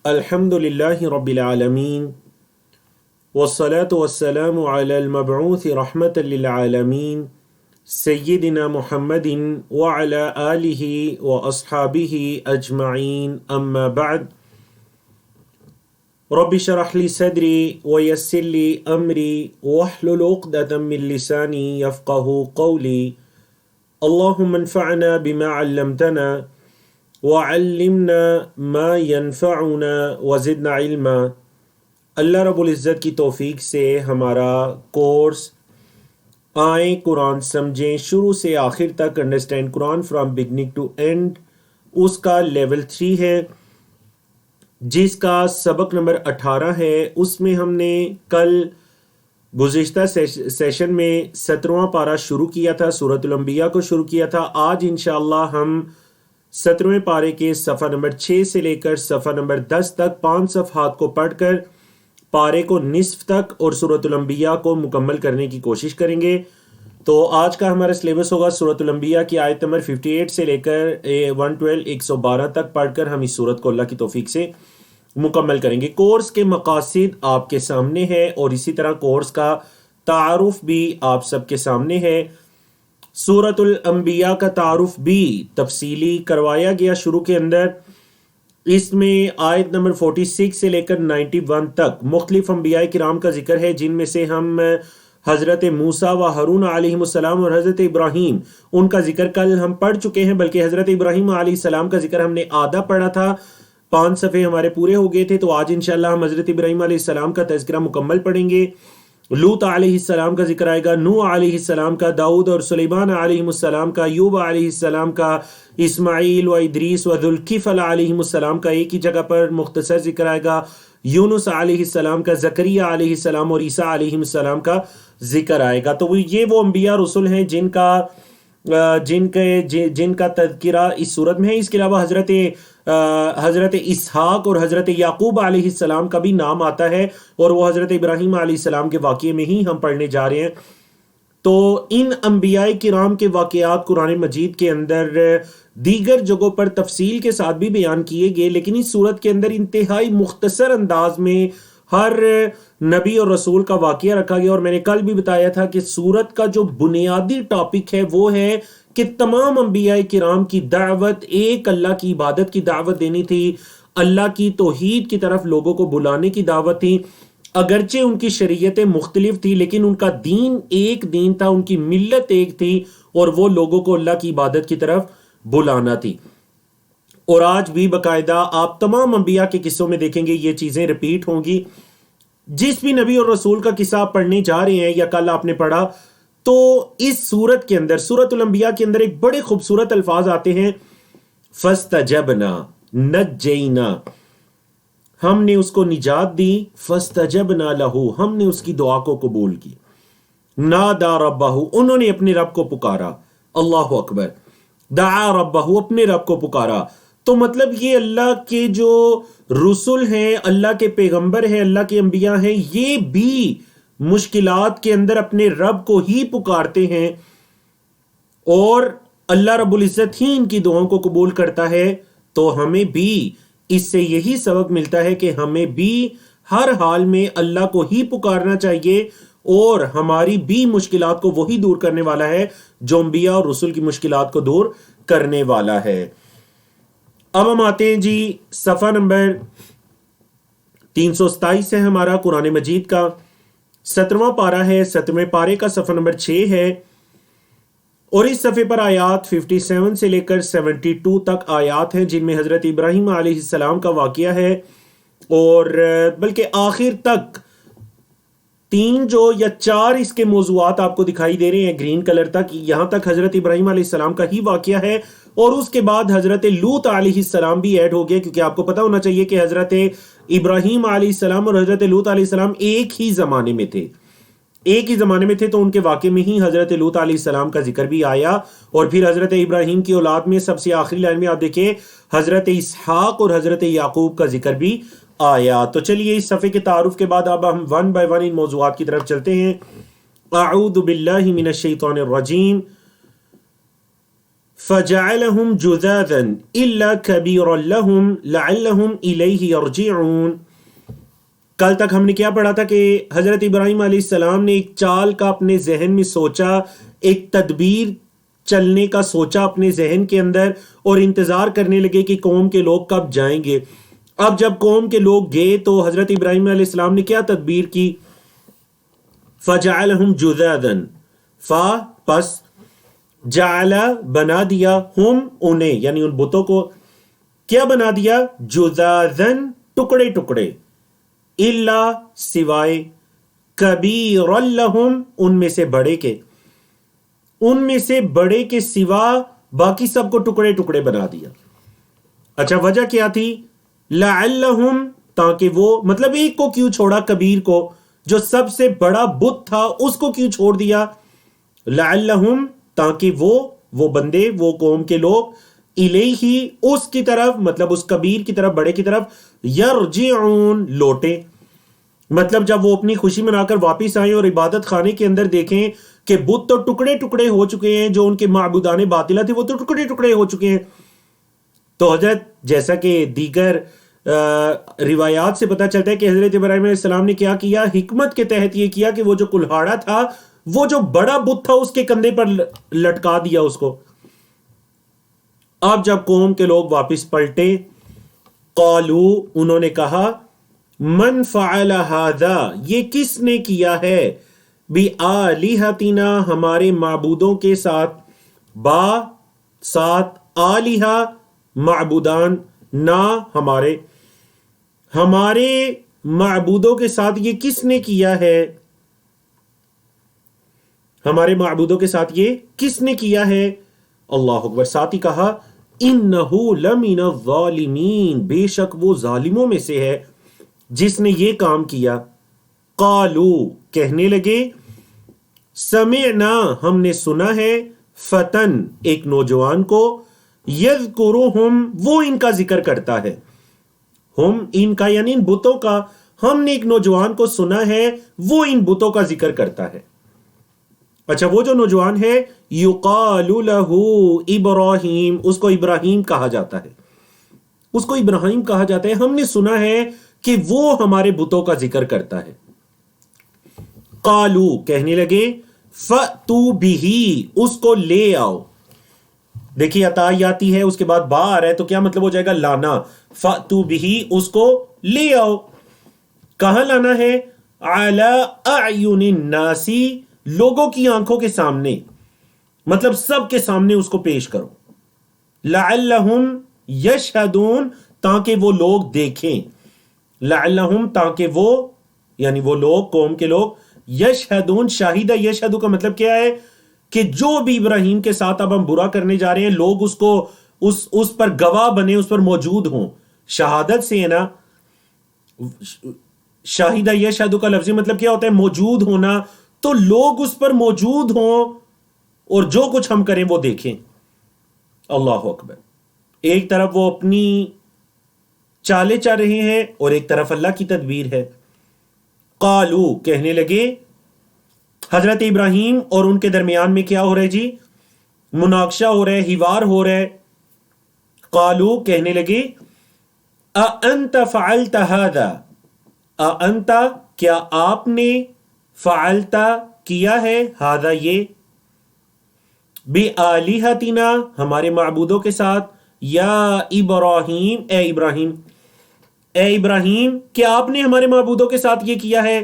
الحمد للہ رب العالمین والصلاة والسلام علی المبعوث رحمة للعالمین سیدنا محمد وعلی آلہ واصحابہ اجمعین اما بعد رب اشرح لی صدری ویسر لی امری واحلل عقدۃ من لسانی یفقہوا قولی اللہم انفعنا بما علمتنا وعلمنا ما ينفعنا وزدنا علما۔ اللہ رب العزت کی توفیق سے ہمارا کورس آئیں قرآن سمجھیں شروع سے آخر تک understand Quran from beginning to end, اس کا لیول 3 ہے جس کا سبق نمبر 18 ہے۔ اس میں ہم نے کل گزشتہ سیشن میں 17واں پارہ شروع کیا تھا، سورۃ الانبیاء کو شروع کیا تھا۔ آج انشاءاللہ ہم 17ویں پارے کے صفحہ نمبر 6 سے لے کر صفحہ نمبر 10 تک 5 صفحات کو پڑھ کر پارے کو نصف تک اور سورۃ الانبیاء کو مکمل کرنے کی کوشش کریں گے۔ تو آج کا ہمارا سلیبس ہوگا سورۃ الانبیاء کی آیت نمبر 58 سے لے کر 112 تک پڑھ کر ہم اس سورت کو اللہ کی توفیق سے مکمل کریں گے۔ کورس کے مقاصد آپ کے سامنے ہے اور اسی طرح کورس کا تعارف بھی آپ سب کے سامنے ہے۔ سورۃ الانبیاء کا تعارف بھی تفصیلی کروایا گیا شروع کے اندر۔ اس میں آیت نمبر 46 سے لے کر 91 تک مختلف انبیاء کرام کا ذکر ہے، جن میں سے ہم حضرت موسیٰ و ہارون علیہ السلام اور حضرت ابراہیم ان کا ذکر کل ہم پڑھ چکے ہیں، بلکہ حضرت ابراہیم علیہ السلام کا ذکر ہم نے آدھا پڑھا تھا، 5 صفحے ہمارے پورے ہو گئے تھے۔ تو آج انشاءاللہ ہم حضرت ابراہیم علیہ السلام کا تذکرہ مکمل پڑھیں گے۔ لوط علیہ السلام کا ذکر آئے گا، نوح علیہ السلام کا، داؤد اور سلیمان علیہ السلام کا، ایوب علیہ السلام کا، اسماعیل و ادریس و ذوالکفل علیہ السلام کا ایک ہی جگہ پر مختصر ذکر آئے گا، یونس علیہ السلام کا، زکریہ علیہ السلام اور عیسیٰ علیہ السلام کا ذکر آئے گا۔ تو یہ وہ انبیاء رسول ہیں جن کا تذکرہ اس صورت میں ہے۔ اس کے علاوہ حضرت اسحاق اور حضرت یعقوب علیہ السلام کا بھی نام آتا ہے، اور وہ حضرت ابراہیم علیہ السلام کے واقعے میں ہی ہم پڑھنے جا رہے ہیں۔ تو ان انبیاء کرام کے واقعات قرآن مجید کے اندر دیگر جگہوں پر تفصیل کے ساتھ بھی بیان کیے گئے، لیکن اس صورت کے اندر انتہائی مختصر انداز میں ہر نبی اور رسول کا واقعہ رکھا گیا۔ اور میں نے کل بھی بتایا تھا کہ سورت کا جو بنیادی ٹاپک ہے وہ ہے کہ تمام انبیاء کرام کی دعوت ایک اللہ کی عبادت کی دعوت دینی تھی، اللہ کی توحید کی طرف لوگوں کو بلانے کی دعوت تھی۔ اگرچہ ان کی شریعتیں مختلف تھی لیکن ان کا دین ایک دین تھا، ان کی ملت ایک تھی، اور وہ لوگوں کو اللہ کی عبادت کی طرف بلانا تھی۔ اور آج بھی باقاعدہ آپ تمام انبیاء کے قصوں میں دیکھیں گے یہ چیزیں ریپیٹ ہوں گی۔ جس بھی نبی اور رسول کا قصہ آپ پڑھنے جا رہے ہیں یا کل آپ نے پڑھا، تو اس سورت کے اندر، سورت الانبیاء کے اندر ایک بڑے خوبصورت الفاظ آتے ہیں، فَاسْتَجَبْنَا نَجَّيْنَا، ہم نے اس کو نجات دی، فَاسْتَجَبْنَا لَهُ، ہم نے اس کی دعا کو قبول کی، نَادَى رَبَّهُ، انہوں نے اپنے رب کو پکارا، اللہ اکبر، دعا ربہ، اپنے رب کو پکارا۔ تو مطلب یہ اللہ کے جو رسول ہیں، اللہ کے پیغمبر ہیں، اللہ کے انبیاء ہیں، یہ بھی مشکلات کے اندر اپنے رب کو ہی پکارتے ہیں، اور اللہ رب العزت ہی ان کی دعاؤں کو قبول کرتا ہے۔ تو ہمیں بھی اس سے یہی سبق ملتا ہے کہ ہمیں بھی ہر حال میں اللہ کو ہی پکارنا چاہیے، اور ہماری بھی مشکلات کو وہی دور کرنے والا ہے جو انبیاء اور رسول کی مشکلات کو دور کرنے والا ہے۔ اب ہم آتے ہیں جی صفحہ نمبر 327 ہے ہمارا قرآن مجید کا 17واں پارہ ہے، 17ویں پارے کا صفحہ نمبر 6 ہے، اور اس صفحے پر آیات 57 سے لے کر 72 تک آیات ہیں جن میں حضرت ابراہیم علیہ السلام کا واقعہ ہے، اور بلکہ آخر تک 3 جو یا 4 اس کے موضوعات آپ کو دکھائی دے رہے ہیں گرین کلر تک، یہاں تک حضرت ابراہیم علیہ السلام کا ہی واقعہ ہے، اور اس کے بعد حضرت لوط علیہ السلام بھی ایڈ ہو گئے، کیونکہ آپ کو پتہ ہونا چاہیے کہ حضرت ابراہیم علیہ السلام اور حضرت لوط علیہ السلام ایک ہی زمانے میں تھے، تو ان کے واقعے میں ہی حضرت لوط علیہ السلام کا ذکر بھی آیا۔ اور پھر حضرت ابراہیم کی اولاد میں سب سے آخری لائن میں آپ دیکھیں حضرت اسحاق اور حضرت یعقوب کا ذکر بھی آیا۔ تو چلیے اس صفحے کے تعارف کے بعد اب ہم 1 بائی 1 ان موضوعات کی طرف چلتے ہیں۔ اعوذ باللہ من الشیطان الرجیم، فجعلهم جذاذا الا كبيرا لهم لعلهم الیہ یرجعون. کل تک ہم نے کیا پڑھا تھا کہ حضرت ابراہیم علیہ السلام نے ایک چال کا اپنے ذہن میں سوچا، ایک تدبیر چلنے کا سوچا اپنے ذہن کے اندر، اور انتظار کرنے لگے کہ قوم کے لوگ کب جائیں گے. اب جب قوم کے لوگ گئے تو حضرت ابراہیم علیہ السلام نے کیا تدبیر کی؟ فجعلهم جذاذا، فا پس، جعل بنا دیا، ہم انہیں یعنی ان بتوں کو کیا بنا دیا؟ جذاذن ٹکڑے ٹکڑے، الا سوائے، کبیرا لہم ان میں سے بڑے کے، ان میں سے بڑے کے سوا باقی سب کو ٹکڑے ٹکڑے بنا دیا. اچھا وجہ کیا تھی؟ لعلہم تاکہ وہ، مطلب ایک کو کیوں چھوڑا؟ کبیر کو، جو سب سے بڑا بت تھا اس کو کیوں چھوڑ دیا؟ لعلہم تاکہ وہ بندے، وہ قوم کے لوگ، الیہ اس کی طرف، مطلب اس کبیر کی طرف، بڑے کی طرف، یرجعون لوٹے. مطلب جب وہ اپنی خوشی منا کر واپس آئیں اور عبادت خانے کے اندر دیکھیں کہ بت تو ٹکڑے ٹکڑے ہو چکے ہیں، جو ان کے معبودان باطلہ تھے وہ تو ٹکڑے ٹکڑے ہو چکے ہیں. تو حضرت جیسا کہ دیگر روایات سے پتہ چلتا ہے کہ حضرت ابراہیم علیہ السلام نے کیا کیا، حکمت کے تحت یہ کیا کہ وہ جو کلہاڑا تھا، وہ جو بڑا بت تھا اس کے کندھے پر لٹکا دیا اس کو. اب جب قوم کے لوگ واپس پلٹے، قالو انہوں نے کہا، من فعل ھذا یہ کس نے کیا ہے، بآلہتنا ہمارے معبودوں کے ساتھ، با ساتھ، آلہہ معبودان، نا ہمارے معبودوں کے ساتھ یہ کس نے کیا ہے، ہمارے معبودوں کے ساتھ یہ کس نے کیا ہے. اللہ اکبر. ساتھ ہی کہا، انہ لمن الظالمین بے شک وہ ظالموں میں سے ہے جس نے یہ کام کیا. قالو کہنے لگے، سمعنا ہم نے سنا ہے، فتن ایک نوجوان کو، یذکرہم وہ ان کا ذکر کرتا ہے، ہم ان کا یعنی ان بتوں کا، ہم نے ایک نوجوان کو سنا ہے وہ ان بتوں کا ذکر کرتا ہے. اچھا وہ جو نوجوان ہے، یقال لہ ابراہیم، اس کو ابراہیم کہا جاتا ہے، اس کو ابراہیم کہا جاتا ہے. ہم نے سنا ہے کہ وہ ہمارے بتوں کا ذکر کرتا ہے. قالو کہنے لگے، فأتوا بہ اس کو لے آؤ. دیکھیے عطا آتی ہے، اس کے بعد با آ رہا ہے تو کیا مطلب ہو جائے گا؟ لانا. فأتوا بہ اس کو لے آؤ. کہاں لانا ہے؟ علی اعین الناس لوگوں کی آنکھوں کے سامنے، مطلب سب کے سامنے اس کو پیش کرو. لعلہم یشہدون تاکہ وہ لوگ دیکھیں، لعلہم تاکہ وہ یعنی وہ لوگ، قوم کے لوگ، یشہدون شاہدہ یشہدو کا مطلب کیا ہے کہ جو بھی ابراہیم کے ساتھ اب ہم برا کرنے جا رہے ہیں لوگ اس کو اس پر گواہ بنے، اس پر موجود ہوں. شہادت سے ہے نا، شاہدہ یشہدو کا لفظی مطلب کیا ہوتا ہے؟ موجود ہونا. تو لوگ اس پر موجود ہوں اور جو کچھ ہم کریں وہ دیکھیں. اللہ اکبر. ایک طرف وہ اپنی چالیں چل رہے ہیں اور ایک طرف اللہ کی تدبیر ہے. قالو کہنے لگے، حضرت ابراہیم اور ان کے درمیان میں کیا ہو رہا ہے جی؟ مناقشہ ہو رہا ہے، حوار ہو رہا ہے. قالو کہنے لگے، اانت فعلت ھذا اانت کیا آپ نے، فعلت کیا ہے، ھذا یہ، بآلہتنا ہمارے معبودوں کے ساتھ، یا ابراہیم اے ابراہیم کیا آپ نے ہمارے معبودوں کے ساتھ یہ کیا ہے؟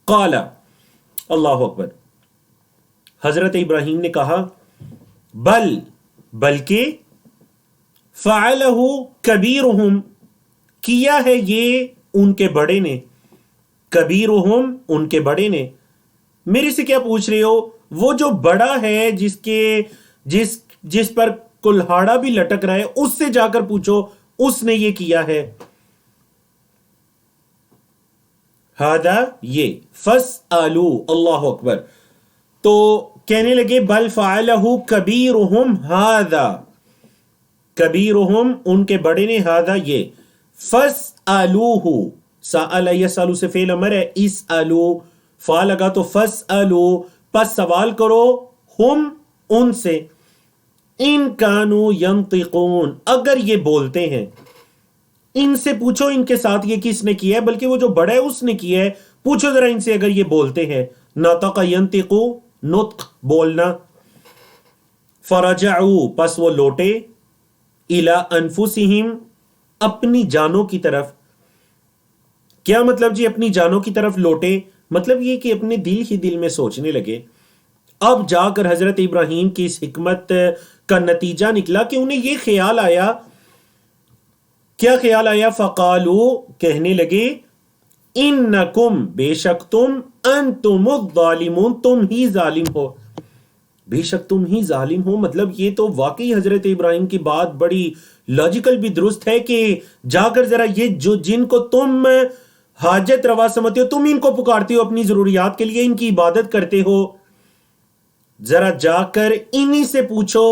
قال اللہ اکبر. حضرت ابراہیم نے کہا، بلکہ فعلہ کبیرہم کیا ہے یہ ان کے بڑے نے، کبیرہم ان کے بڑے نے. میرے سے کیا پوچھ رہے ہو؟ وہ جو بڑا ہے جس پر کلہاڑا بھی لٹک رہا ہے اس سے جا کر پوچھو، اس نے یہ کیا ہے. ہذا یہ، فاسألوا اللہ اکبر. تو کہنے لگے، بل فعلہ کبیرہم ھذا کبیرہم ان کے بڑے نے، ھذا یہ، فاسألوہ سأل یسألو سے فعل امر ہے، اسألو فا لگا تو فاسألو پس سوال کرو، ہم ان سے، ان کانوا ینطقون، اگر یہ بولتے ہیں. ان سے پوچھو ان کے ساتھ یہ کس نے کیا ہے، بلکہ وہ جو بڑا ہے اس نے کیا ہے. پوچھو ذرا ان سے اگر یہ بولتے ہیں. نطق ینطقو، نطق بولنا. فرجعوا، پس وہ لوٹے. الی انفسہم، اپنی جانوں کی طرف. کیا مطلب جی اپنی جانوں کی طرف لوٹے؟ مطلب یہ کہ اپنے دل ہی دل میں سوچنے لگے. اب جا کر حضرت ابراہیم کی اس حکمت کا نتیجہ نکلا کہ انہیں یہ خیال آیا. کیا خیال آیا؟ فقالو، کہنے لگے، انکم، بے شک تم، انتم الظالمون، تم ہی ظالم ہو. بے شک تم ہی ظالم ہو، مطلب یہ تو واقعی حضرت ابراہیم کی بات بڑی لاجیکل بھی درست ہے کہ جا کر ذرا یہ جو جن کو تم حاجت روا سمجھتے ہو، تم ان کو پکارتے ہو اپنی ضروریات کے لیے، ان کی عبادت کرتے ہو، ذرا جا کر انہی سے پوچھو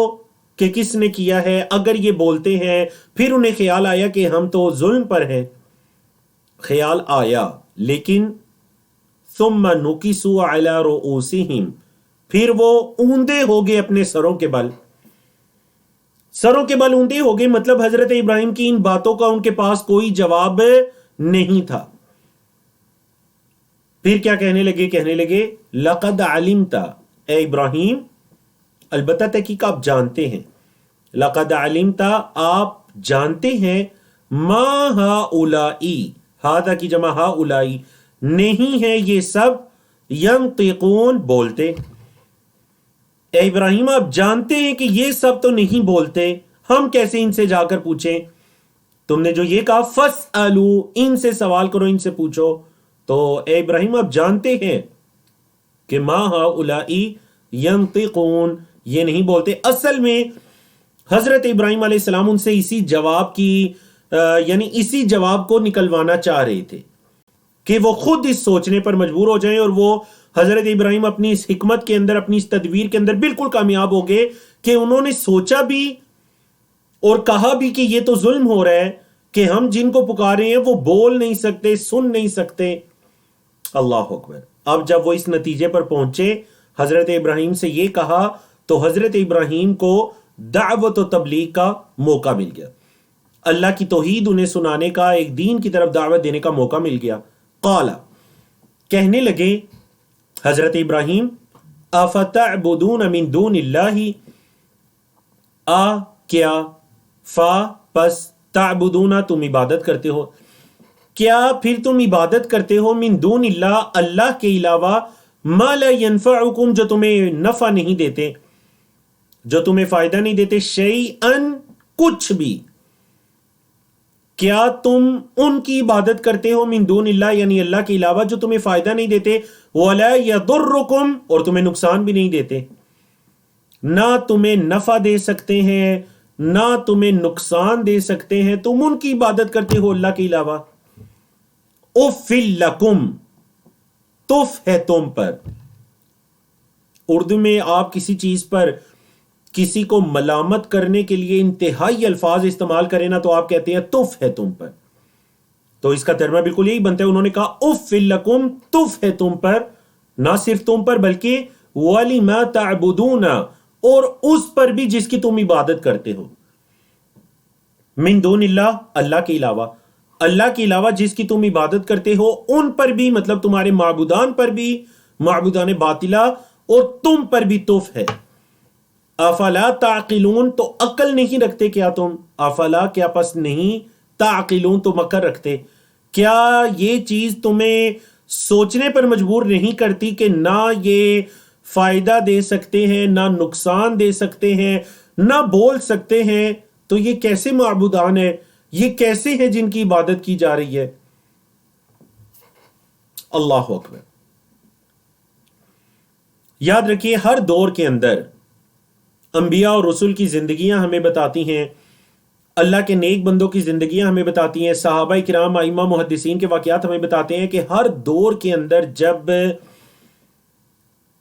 کہ کس نے کیا ہے. اگر یہ بولتے ہیں، پھر انہیں خیال آیا کہ ہم تو ظلم پر ہیں. خیال آیا، لیکن ثم نکسوا علی رؤوسہم، پھر وہ اوندے ہو گئے اپنے سروں کے بل. سروں کے بل اوندے ہو گئے، مطلب حضرت ابراہیم کی ان باتوں کا ان کے پاس کوئی جواب نہیں تھا. پھر کیا کہنے لگے؟ کہنے لگے، لقد علمت، اے ابراہیم، البتہ تحقیق آپ جانتے ہیں. لقد علمت، آپ جانتے ہیں، ما ہؤلائی، ہذا کی جمع ہؤلائی، نہیں ہے یہ سب، ینطقون، بولتے. اے ابراہیم آپ جانتے ہیں کہ یہ سب تو نہیں بولتے، ہم کیسے ان سے جا کر پوچھیں؟ تم نے جو یہ کہا فَاسْأَلُوا، ان سے سوال کرو، ان سے پوچھو. تو اے ابراہیم آپ جانتے ہیں کہ ما ہؤلائی ینطقون، یہ نہیں بولتے. اصل میں حضرت ابراہیم علیہ السلام ان سے اسی جواب کی یعنی اسی جواب کو نکلوانا چاہ رہے تھے کہ وہ خود اس سوچنے پر مجبور ہو جائیں، اور وہ حضرت ابراہیم اپنی اس حکمت کے اندر، اپنی اس تدبیر کے اندر بالکل کامیاب ہو گئے کہ انہوں نے سوچا بھی اور کہا بھی کہ یہ تو ظلم ہو رہا ہے کہ ہم جن کو پکارے ہیں وہ بول نہیں سکتے، سن نہیں سکتے. اللہ اکبر. اب جب وہ اس نتیجے پر پہنچے، حضرت ابراہیم سے یہ کہا، تو حضرت ابراہیم کو دعوت و تبلیغ کا موقع مل گیا. اللہ کی توحید انہیں سنانے کا، ایک دین کی طرف دعوت دینے کا موقع مل گیا. قال، کہنے لگے حضرت ابراہیم، افتعبدون من دون اللہ، کیا، فا پس، تعبدون تم عبادت کرتے ہو، کیا پھر تم عبادت کرتے ہو، من دون اللہ، اللہ کے علاوہ، ما لا ینفعکم، جو تمہیں نفع نہیں دیتے، جو تمہیں فائدہ نہیں دیتے، شیئن، کچھ بھی. کیا تم ان کی عبادت کرتے ہو، من دون اللہ یعنی اللہ کے علاوہ، جو تمہیں فائدہ نہیں دیتے، ولا یضرکم، اور تمہیں نقصان بھی نہیں دیتے، نہ تمہیں نفع دے سکتے ہیں نہ تمہیں نقصان دے سکتے ہیں، تم ان کی عبادت کرتے ہو اللہ کے علاوہ. اف لکم، تف ہے تم پر. اردو میں آپ کسی چیز پر کسی کو ملامت کرنے کے لیے انتہائی الفاظ استعمال کریں نا، تو آپ کہتے ہیں تف ہے تم پر. تو اس کا ترجمہ بالکل یہی بنتا ہے. انہوں نے کہا اف لکم، تف ہے تم پر، نہ صرف تم پر بلکہ وَلِمَا تَعْبُدُونَ، اور اس پر بھی جس کی تم عبادت کرتے ہو، من دون اللہ، اللہ کے علاوہ، اللہ کے علاوہ جس کی تم عبادت کرتے ہو، ان پر بھی، مطلب تمہارے معبودان پر بھی، معبودان باطلہ، اور تم پر بھی تف ہے. افلا تعقلون، تو عقل نہیں رکھتے کیا تم؟ افلا کیا پس نہیں، تعقلون تم عقل رکھتے، کیا یہ چیز تمہیں سوچنے پر مجبور نہیں کرتی کہ نہ یہ فائدہ دے سکتے ہیں، نہ نقصان دے سکتے ہیں، نہ بول سکتے ہیں؟ تو یہ کیسے معبودان ہیں، یہ کیسے ہیں جن کی عبادت کی جا رہی ہے؟ اللہ اکبر. یاد رکھیے، ہر دور کے اندر انبیاء اور رسول کی زندگیاں ہمیں بتاتی ہیں، اللہ کے نیک بندوں کی زندگیاں ہمیں بتاتی ہیں، صحابہ کرام، ائمہ، محدثین کے واقعات ہمیں بتاتے ہیں کہ ہر دور کے اندر جب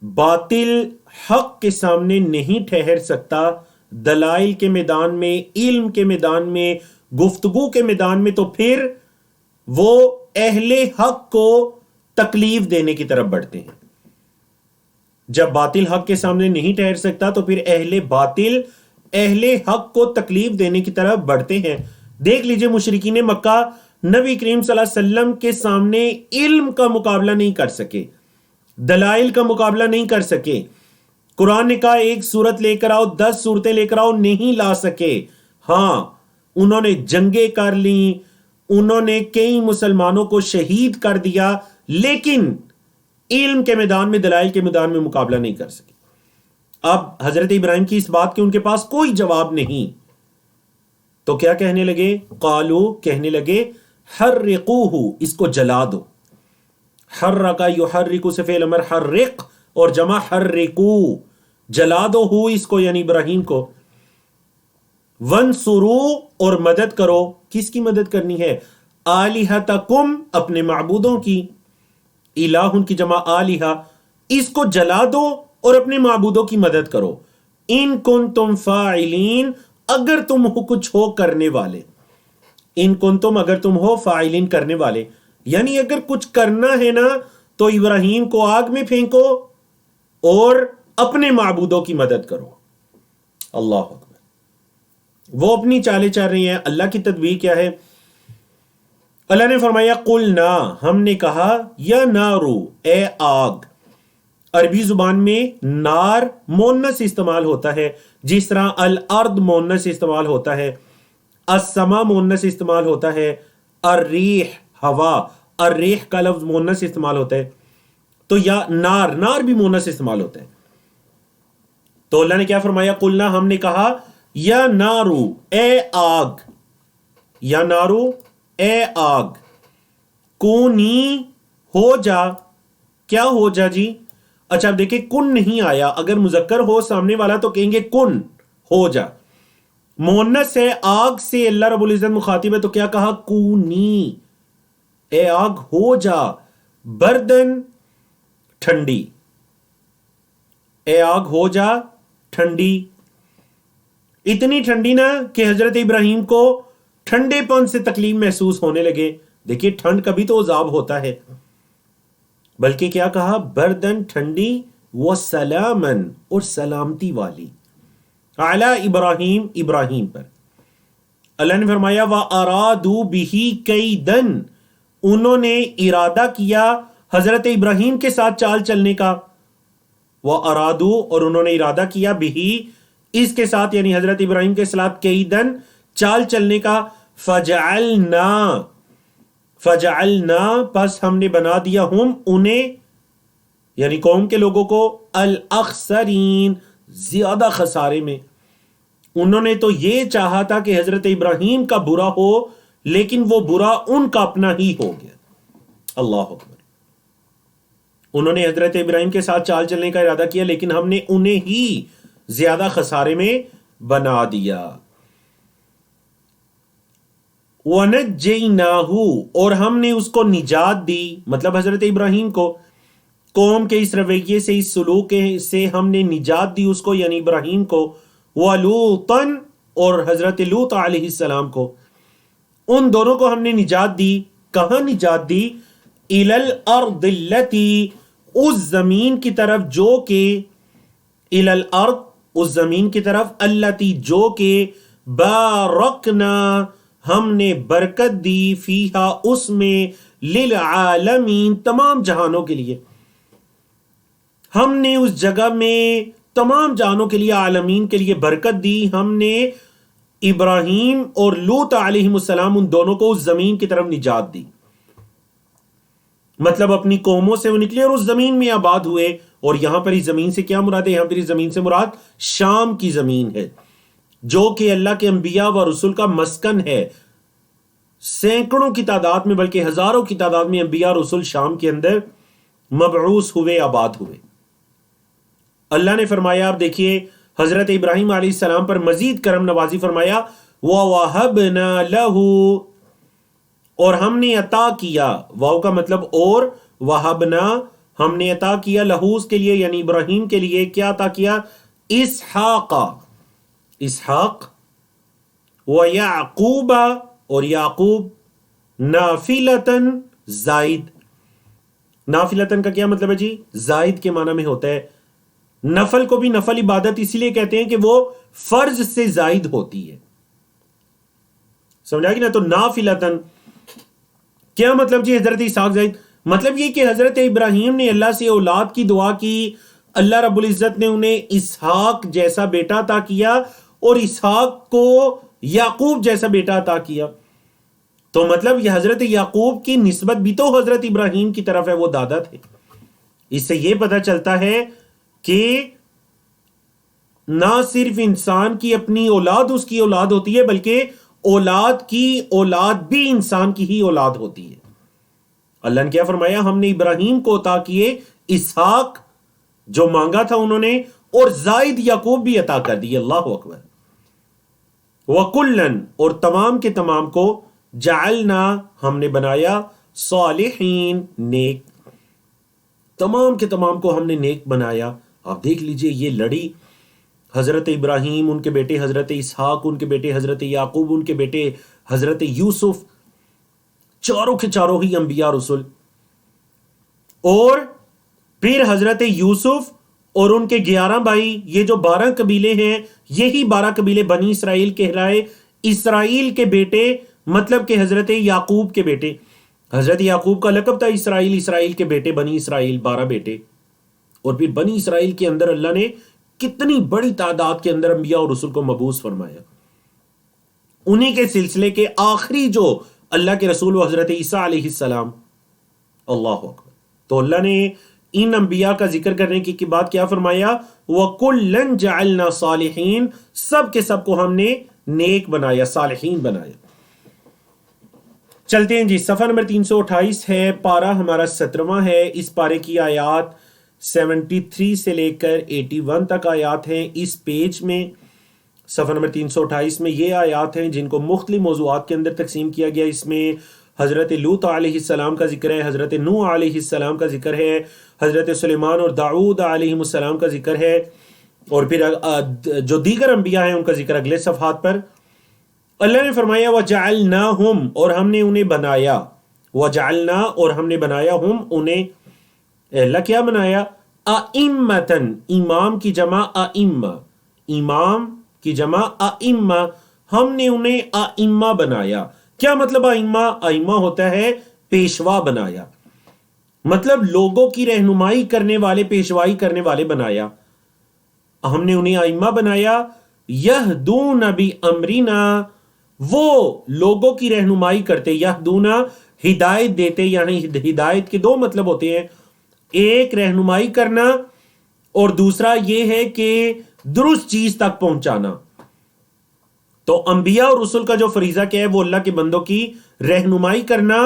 باطل حق کے سامنے نہیں ٹھہر سکتا، دلائل کے میدان میں، علم کے میدان میں، گفتگو کے میدان میں، تو پھر وہ اہل حق کو تکلیف دینے کی طرف بڑھتے ہیں. جب باطل حق کے سامنے نہیں ٹھہر سکتا تو پھر اہل باطل اہل حق کو تکلیف دینے کی طرف بڑھتے ہیں. دیکھ لیجئے مشرکین مکہ نبی کریم صلی اللہ علیہ وسلم کے سامنے علم کا مقابلہ نہیں کر سکے، دلائل کا مقابلہ نہیں کر سکے. قرآن نے کہا ایک سورت لے کر آؤ، 10 صورتیں لے کر آؤ، نہیں لا سکے. ہاں انہوں نے جنگیں کر لیں، انہوں نے کئی مسلمانوں کو شہید کر دیا، لیکن علم کے میدان میں، دلائل کے میدان میں مقابلہ نہیں کر سکے. اب حضرت ابراہیم کی اس بات کے ان کے پاس کوئی جواب نہیں، تو کیا کہنے لگے؟ قالو، کہنے لگے حرقوہ، اس کو جلا دو. حرک یحرک سے فعل امر حرق اور جمع حرقو، جلا دو ہو اس کو یعنی ابراہیم کو. ونصرو، اور مدد کرو. کس کی مدد کرنی ہے؟ آلہتکم، اپنے معبودوں کی. الہ کی جمع آلہہ، اس کو جلا دو اور اپنے معبودوں کی مدد کرو. ان کنتم فاعلین، اگر تم ہو کچھ ہو کرنے والے. ان کنتم، اگر تم ہو فاعلین کرنے والے، یعنی اگر کچھ کرنا ہے نا تو ابراہیم کو آگ میں پھینکو اور اپنے معبودوں کی مدد کرو. اللہ اکبر. وہ اپنی چالیں چل رہی ہیں، اللہ کی تدبیر کیا ہے؟ اللہ نے فرمایا قلنا، ہم نے کہا، یا نارو، اے آگ. عربی زبان میں نار مونس استعمال ہوتا ہے، جس طرح الارض مونس استعمال ہوتا ہے، السما مونس استعمال ہوتا ہے، الریح ہوا، الریح کا لفظ مونس استعمال ہوتا ہے. تو یا نار، نار بھی مونس استعمال ہوتا ہے. تو اللہ نے کیا فرمایا؟ قلنا، ہم نے کہا، یا نارو، اے آگ. یا نارو، اے آگ. کونی، ہو جا. کیا ہو جا جی؟ اچھا اب دیکھیں کن نہیں آیا، اگر مذکر ہو سامنے والا تو کہیں گے کن، ہو جا. مونس ہے، آگ سے اللہ رب العزت مخاطب ہے، تو کیا کہا؟ کونی، اے آگ ہو جا بردن، ٹھنڈی. اے آگ ہو جا ٹھنڈی. اتنی ٹھنڈی نا کہ حضرت ابراہیم کو ٹھنڈے پن سے تکلیف محسوس ہونے لگے. دیکھیے ٹھنڈ کا بھی تو عذاب ہوتا ہے، بلکہ کیا کہا؟ بردن، ٹھنڈی، وسلامن، اور سلامتی والی، علی ابراہیم، ابراہیم پر. اللہ نے فرمایا وَأَرَادُوا بِهِ كَيْدًا، انہوں نے ارادہ کیا حضرت ابراہیم کے ساتھ چال چلنے کا. وَأَرَادُوا، اور انہوں نے ارادہ کیا، بِهِ، اس کے ساتھ یعنی حضرت ابراہیم کے ساتھ، کیدن، چال چلنے کا. فجعلنا، پس ہم نے بنا دیا، ہم انہیں یعنی قوم کے لوگوں کو، الاخسرین، زیادہ خسارے میں. انہوں نے تو یہ چاہا تھا کہ حضرت ابراہیم کا برا ہو، لیکن وہ برا ان کا اپنا ہی ہو گیا. اللہ اکبر. انہوں نے حضرت ابراہیم کے ساتھ چال چلنے کا ارادہ کیا، لیکن ہم نے انہیں ہی زیادہ خسارے میں بنا دیا. وَنَجَّيْنَاهُ، اور ہم نے اس کو نجات دی، مطلب حضرت ابراہیم کو قوم کے اس رویے سے، اس سلوک سے ہم نے نجات دی اس کو یعنی ابراہیم کو. وَلُوطًا، اور حضرت لوط علیہ السلام کو، ان دونوں کو ہم نے نجات دی. کہاں نجات دی؟ إِلَى الْأَرْضِ الَّتِي، اس زمین کی طرف جو کہ، إِلَى الْأَرْضِ، اس زمین کی طرف، الَّتِي، جو کہ، بارکنا، ہم نے برکت دی، فیہا، اس میں، للعالمین، تمام جہانوں کے لیے. ہم نے اس جگہ میں تمام جہانوں کے لیے، عالمین کے لیے برکت دی. ہم نے ابراہیم اور لوط علیہ السلام ان دونوں کو اس زمین کی طرف نجات دی، مطلب اپنی قوموں سے وہ نکلے اور اس زمین میں آباد ہوئے. اور یہاں پر اس زمین سے کیا مراد ہے؟ یہاں پر اس زمین سے مراد شام کی زمین ہے، جو کہ اللہ کے انبیاء و رسول کا مسکن ہے. سینکڑوں کی تعداد میں، بلکہ ہزاروں کی تعداد میں انبیاء اور رسول شام کے اندر مبعوث ہوئے، آباد ہوئے. اللہ نے فرمایا، اب دیکھیے حضرت ابراہیم علیہ السلام پر مزید کرم نوازی فرمایا. وَوَهَبْنَا لَهُ، اور ہم نے عطا کیا، واو کا مطلب اور، وَهَبْنَا، ہم نے عطا کیا، لہو، اس کے لیے یعنی ابراہیم کے لیے، کیا عطا کیا؟ اسحاق، اسحاق، وَيَعْقُوبَ، اور یعقوب، نافلتاً، زائد. نافلتاً کا کیا مطلب ہے جی؟ زائد کے معنی میں ہوتا ہے. نفل کو بھی نفل عبادت اسی لیے کہتے ہیں کہ وہ فرض سے زائد ہوتی ہے. سمجھا کہ نا؟ تو نافلتن کیا مطلب جی حضرت اسحاق زائد؟ مطلب یہ کہ حضرت ابراہیم نے اللہ سے اولاد کی دعا کی، اللہ رب العزت نے انہیں اسحاق جیسا بیٹا عطا کیا اور اسحاق کو یعقوب جیسا بیٹا عطا کیا. تو مطلب یہ حضرت یعقوب کی نسبت بھی تو حضرت ابراہیم کی طرف ہے، وہ دادا تھے. اس سے یہ پتہ چلتا ہے کہ نہ صرف انسان کی اپنی اولاد اس کی اولاد ہوتی ہے، بلکہ اولاد کی اولاد بھی انسان کی ہی اولاد ہوتی ہے. اللہ نے کیا فرمایا؟ ہم نے ابراہیم کو عطا کیے اسحاق جو مانگا تھا انہوں نے، اور زائد یعقوب بھی عطا کر دیے. اللہ اکبر. وَكُلًّا اور تمام کے تمام کو جعلنا ہم نے بنایا صالحین نیک، تمام کے تمام کو ہم نے نیک بنایا. آپ دیکھ لیجئے یہ لڑی حضرت ابراہیم، ان کے بیٹے حضرت اسحاق، ان کے بیٹے حضرت یعقوب، ان کے بیٹے حضرت یوسف، چاروں کے چاروں ہی انبیاء رسول. اور پھر حضرت یوسف اور ان کے 11 بھائی، یہ جو 12 قبیلے ہیں، یہی 12 قبیلے بنی اسرائیل کہلائے. اسرائیل کے بیٹے مطلب کہ حضرت یعقوب کے بیٹے. حضرت یعقوب کا لقب تھا اسرائیل، اسرائیل کے بیٹے بنی اسرائیل، 12 بیٹے. اور پھر بنی اسرائیل کے اندر اللہ نے کتنی بڑی تعداد کے اندر انبیاء اور رسول کو مبعوث فرمایا. انہی کے سلسلے کے آخری جو اللہ کے رسول و حضرت عیسیٰ علیہ السلام. اللہ اکبر. تو اللہ نے ان انبیاء کا ذکر کرنے کی بعد کیا فرمایا؟ وَكُلًّا جَعَلْنَا صَالِحِينَ، سب کے سب کو ہم نے نیک بنایا، صالحین بنایا. چلتے ہیں جی، صفحہ نمبر 328 ہے، پارہ ہمارا 17واں ہے. اس پارے کی آیات 73 سے لے کر 81 تک آیات ہیں. اس پیج میں صفحہ نمبر 328 میں یہ آیات ہیں جن کو مختلف موضوعات کے اندر تقسیم کیا گیا. اس میں حضرت لوط علیہ السلام کا ذکر ہے، حضرت نوح علیہ السلام کا ذکر ہے، حضرت سلیمان اور داؤد علیہ السلام کا ذکر ہے، اور پھر جو دیگر انبیاء ہیں ان کا ذکر اگلے صفحات پر. اللہ نے فرمایا وَجَعَلْنَاهُمْ اور ہم نے انہیں بنایا، وَجَعَلْنَا اور ہم نے بنایا ہم انہیں. اللہ کیا بنایا؟ أَئِمَّةً، امام کی جمع أئمہ، امام کی جمع أئمہ، ہم نے انہیں أئمہ بنایا. کیا مطلب أئمہ؟ أئمہ ہوتا ہے پیشوا بنایا، مطلب لوگوں کی رہنمائی کرنے والے، پیشوائی کرنے والے بنایا. ہم نے انہیں أئمہ بنایا. یہدون بأمرنا، وہ لوگوں کی رہنمائی کرتے. یہدون ہدایت دیتے، یعنی ہدایت کے 2 مطلب ہوتے ہیں، ایک رہنمائی کرنا اور دوسرا یہ ہے کہ درست چیز تک پہنچانا. تو انبیاء اور رسول کا جو فریضہ کیا ہے وہ اللہ کے بندوں کی رہنمائی کرنا،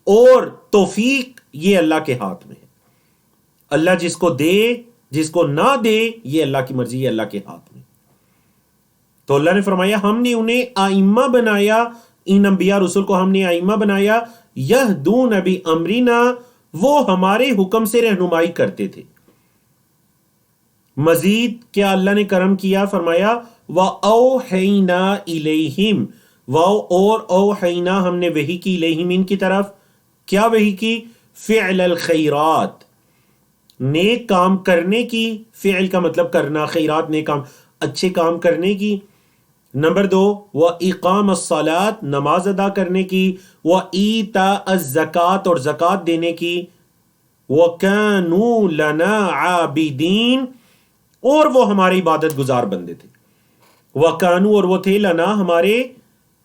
اور توفیق یہ اللہ کے ہاتھ میں ہے. اللہ جس کو دے، جس کو نہ دے، یہ اللہ کی مرضی ہے، اللہ کے ہاتھ میں. تو اللہ نے فرمایا ہم نے انہیں آئمہ بنایا، ان انبیاء رسول کو ہم نے آئمہ بنایا. یہدون بامرنا، وہ ہمارے حکم سے رہنمائی کرتے تھے. مزید کیا اللہ نے کرم کیا؟ فرمایا وَأَوْحَيْنَا إِلَيْهِمْ، اور اوحینا ہم نے وحی کی، الیہم ان کی طرف. کیا وحی کی؟ فعل الخیرات، نیک کام کرنے کی. فعل کا مطلب کرنا، خیرات نیک کام، اچھے کام کرنے کی. نمبر 2 وَإِقَامَ الصَّلَاةِ، نماز ادا کرنے کی. وَإِيتَاءَ الزَّكَاةِ اور زکوٰۃ دینے کی. وَكَانُوا لَنَا عَابِدِينَ، اور وہ ہمارے عبادت گزار بندے تھے. وَكَانُوا اور وہ تھے، لنا ہمارے،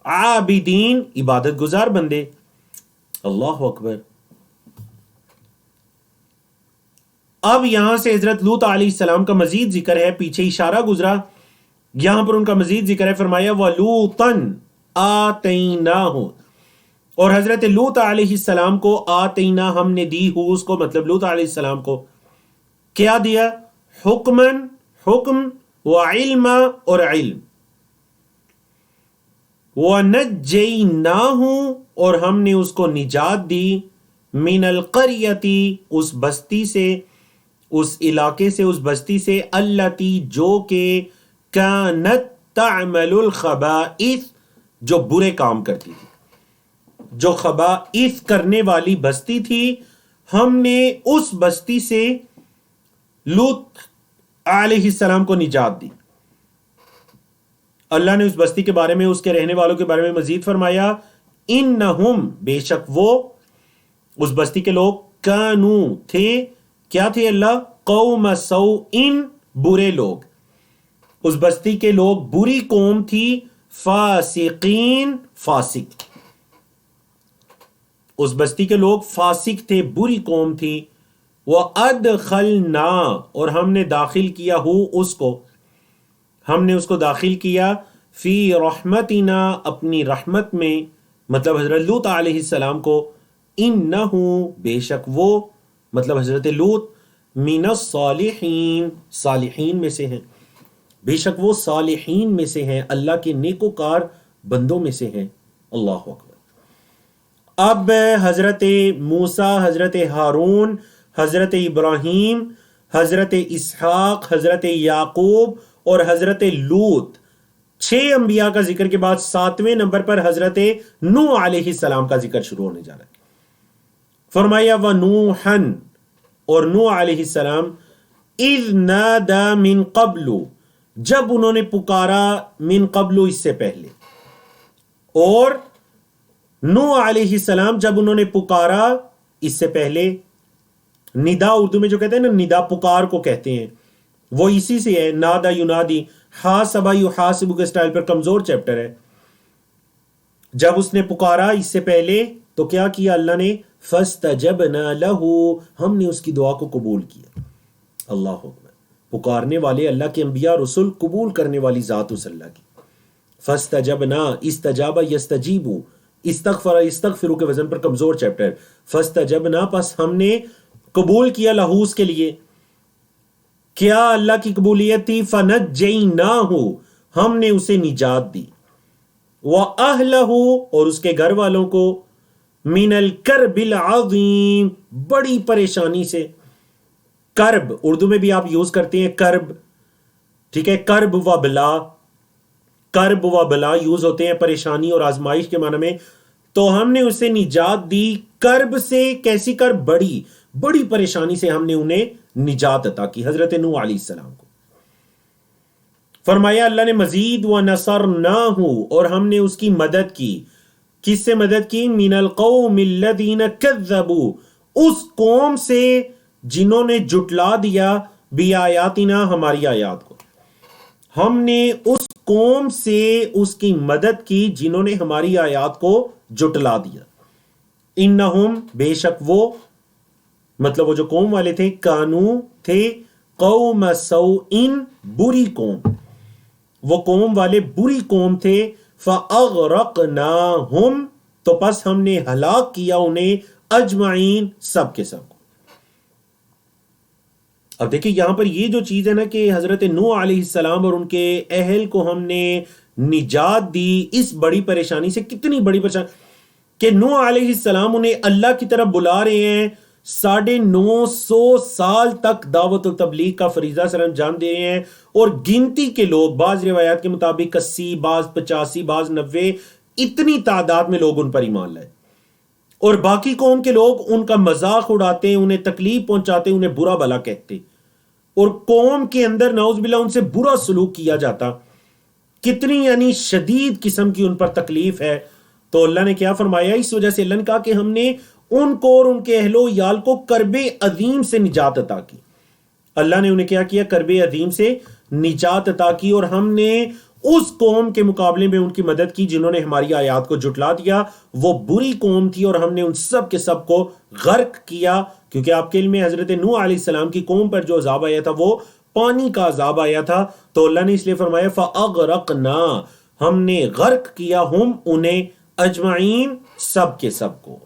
عابدین عبادت گزار بندے. اللہ اکبر. اب یہاں سے حضرت لوط علیہ السلام کا مزید ذکر ہے، پیچھے اشارہ گزرا، یہاں پر ان کا مزید ذکر ہے. فرمایا وَلُوطًا آتَيْنَاهُ، اور حضرت لوط علیہ السلام کو آتینا ہم نے دی ہو، اس کو مطلب لوط علیہ السلام کو کیا دیا؟ حکمن، حکم، وعلم اور علم. وَنَجَّيْنَاهُ اور ہم نے اس کو نجات دی، من القریتی اس بستی سے، اس علاقے سے، اس بستی سے، التی جو کہ کانت تعمل الخبائث جو برے کام کرتی تھی، جو خبائث کرنے والی بستی تھی. ہم نے اس بستی سے لوط علیہ السلام کو نجات دی. اللہ نے اس بستی کے بارے میں، اس کے رہنے والوں کے بارے میں مزید فرمایا، انہم، بے شک وہ، اس بستی کے لوگ، کانو، تھے، کیا تھے اللہ؟ قوم سوء، برے لوگ، اس بستی کے لوگ بری قوم تھی، فاسقین، فاسق، اس بستی کے لوگ فاسق تھے، بری قوم تھی، وَأَدْخَلْنَا، اور ہم نے داخل کیا اس کو، ہم نے اس کو داخل کیا، فی رحمتنا، اپنی رحمت میں، مطلب حضرت لوط علیہ السلام کو، انہو، بے شک وہ، مطلب حضرت لوط، من الصالحین، صالحین میں سے ہیں، بے شک وہ صالحین میں سے ہیں، اللہ کے نیکوکار بندوں میں سے ہیں۔ اللہ اکبر۔ اب حضرت موسیٰ، حضرت ہارون، حضرت ابراہیم، حضرت اسحاق، حضرت یعقوب اور حضرت لوط، 6 انبیاء کا ذکر کے بعد 7ویں نمبر پر حضرت نوح علیہ السلام کا ذکر شروع ہونے جا رہا ہے۔ فرمایا وَنُوحًا، اور نوح علیہ السلام، اذ نادا من قبل، جب انہوں نے پکارا، من قبل، اس سے پہلے، اور نوح علیہ السلام جب انہوں نے پکارا اس سے پہلے، ندا اردو میں جو کہتے ہیں نا، ندا پکار کو کہتے ہیں، وہ اسی سے ہے، نادا ینادی، حاسبہ یحاسب کے سٹائل پر کمزور چیپٹر ہے۔ جب اس نے پکارا اس سے پہلے تو کیا کیا اللہ نے؟ فاستجبنا لہ، ہم نے اس کی دعا کو قبول کیا۔ اللہ اکبر۔ پکارنے والے اللہ کے انبیاء رسول، قبول کرنے والی ذات اس اللہ کی۔ فاستجبنا، استجاب یستجیب، استغفر یستغفر کے وزن پر کمزور چیپٹر، فاستجبنا، پس ہم نے قبول کیا لہو، اس کے لیے۔ کیا اللہ کی قبولیت تھی؟ فنجیناہ، ہم نے اسے نجات دی، وَأَهْلَهُ، اور اس کے گھر والوں کو، من الکرب العظیم، بڑی پریشانی سے۔ کرب اردو میں بھی آپ یوز کرتے ہیں، کرب، ٹھیک ہے، کرب و بلا، کرب و بلا یوز ہوتے ہیں پریشانی اور آزمائش کے معنی میں۔ تو ہم نے اسے نجات دی، کرب سے، کیسی کرب؟ بڑی بڑی پریشانی سے ہم نے انہیں نجات عطا کی، حضرت نوح علیہ السلام کو۔ فرمایا اللہ نے مزید، وَنَصَرْنَاهُ، اور ہم نے اس کی مدد کی۔ کس سے مدد کی؟ مِنَ الْقَوْمِ الَّذِينَ كَذَّبُوا، اس قوم سے جنہوں نے جھٹلا دیا، بِآیاتِنَا، ہماری آیات کو۔ ہم نے اس قوم سے اس کی مدد کی جنہوں نے ہماری آیات کو جھٹلا دیا۔ انہم، بے شک وہ، مطلب وہ جو قوم والے تھے، کانو، تھے، قوم سوء، بری قوم، وہ قوم والے بری قوم تھے، فَأَغْرَقْنَاهُمْ، تو پس ہم نے ہلاک کیا انہیں، اجمعین، سب کے سب کو۔ اب دیکھیں یہاں پر یہ جو چیز ہے نا کہ حضرت نوح علیہ السلام اور ان کے اہل کو ہم نے نجات دی اس بڑی پریشانی سے، کتنی بڑی پریشانی کہ نوح علیہ السلام انہیں اللہ کی طرف بلا رہے ہیں، 950 سال تک دعوت و تبلیغ کا فریضہ سر انجام دے رہے ہیں، اور گنتی کے لوگ، بعض روایات کے مطابق 80، بعض 85، بعض 90، اتنی تعداد میں لوگ ان پر ایمان لائے، اور باقی قوم کے لوگ ان کا مذاق اڑاتے، انہیں تکلیف پہنچاتے، انہیں برا بھلا کہتے، اور قوم کے اندر نعوذ باللہ ان سے برا سلوک کیا جاتا، کتنی یعنی شدید قسم کی ان پر تکلیف ہے۔ تو اللہ نے کیا فرمایا؟ اس وجہ سے اللہ نے کہا کہ ہم نے ان کو اور ان کے اہل و عیال کو کرب عظیم سے نجات عطا کی۔ اللہ نے انہیں کیا کیا؟ کرب عظیم سے نجات عطا کی، اور ہم نے اس قوم کے مقابلے میں ان کی مدد کی جنہوں نے ہماری آیات کو جھٹلا دیا، وہ بری قوم تھی، اور ہم نے ان سب کے سب کو غرق کیا، کیونکہ آپ کے علم میں حضرت نوح علیہ السلام کی قوم پر جو عذاب آیا تھا وہ پانی کا عذاب آیا تھا، تو اللہ نے اس لیے فرمایا فَأَغْرَقْنَا، ہم نے غرق کیا، ہم انہیں، اجمعین، سب کے سب کو۔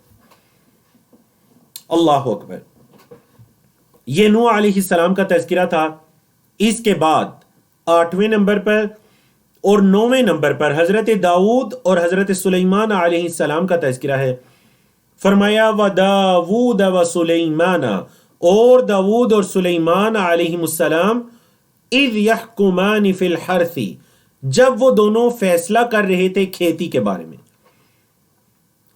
اللہ اکبر۔ یہ نوح علیہ السلام کا تذکرہ تھا۔ اس کے بعد 8ویں نمبر پر اور 9ویں نمبر پر حضرت داؤد اور حضرت سلیمان علیہ السلام کا تذکرہ ہے۔ فرمایا وَدَاوُودَ وَسُلَيْمَانَ، اور داؤد اور سلیمان علیہ السلام، اِذْ يَحْكُمَانِ فِي الْحَرْثِ، جب وہ دونوں فیصلہ کر رہے تھے کھیتی کے بارے میں۔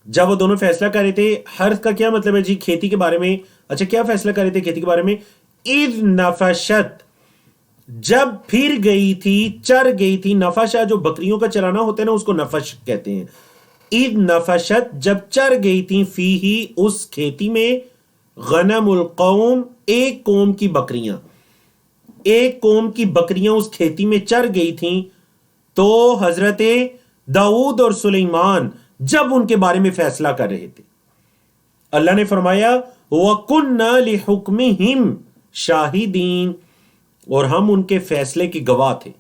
جب وہ دونوں فیصلہ کر رہے تھے، حرث کا کیا مطلب ہے جی؟ کھیتی کے بارے میں۔ اچھا، کیا فیصلہ کر رہے تھے کھیتی کے بارے میں؟ اِذْ نَفَشَتْ، جب پھر گئی تھی، چر گئی تھی. نفشہ جو بکریوں کا چرانا ہوتا ہے نا، اس کو نفش کہتے ہیں. اذ نفشت، جب چر گئی تھی، فیہی، اس کھیتی میں، غنم القوم، ایک قوم کی بکریاں، ایک قوم کی بکریاں اس کھیتی میں چر گئی تھیں. تو حضرت داؤد اور سلیمان جب ان کے بارے میں فیصلہ کر رہے تھے، اللہ نے فرمایا وَكُنَّا لِحُكْمِهِمْ شَاهِدِينَ، اور ہم ان کے فیصلے کے گواہ تھے.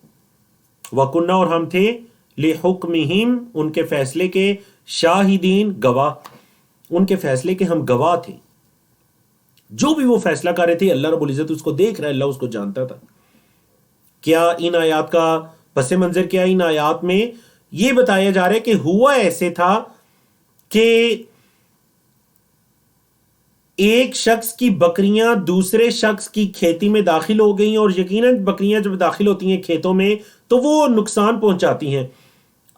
وَكُنَّا، اور ہم تھے، لِحُكْمِهِمْ، ان کے فیصلے کے، شاہدین، گواہ، ان کے فیصلے کے ہم گواہ تھے. جو بھی وہ فیصلہ کر رہے تھے اللہ رب العزت اس کو دیکھ رہا ہے، اللہ اس کو جانتا تھا. کیا ان آیات کا پس منظر کیا؟ ان آیات میں یہ بتایا جا رہا ہے کہ ہوا ایسے تھا کہ ایک شخص کی بکریاں دوسرے شخص کی کھیتی میں داخل ہو گئیں، اور یقیناً بکریاں جب داخل ہوتی ہیں کھیتوں میں تو وہ نقصان پہنچاتی ہیں.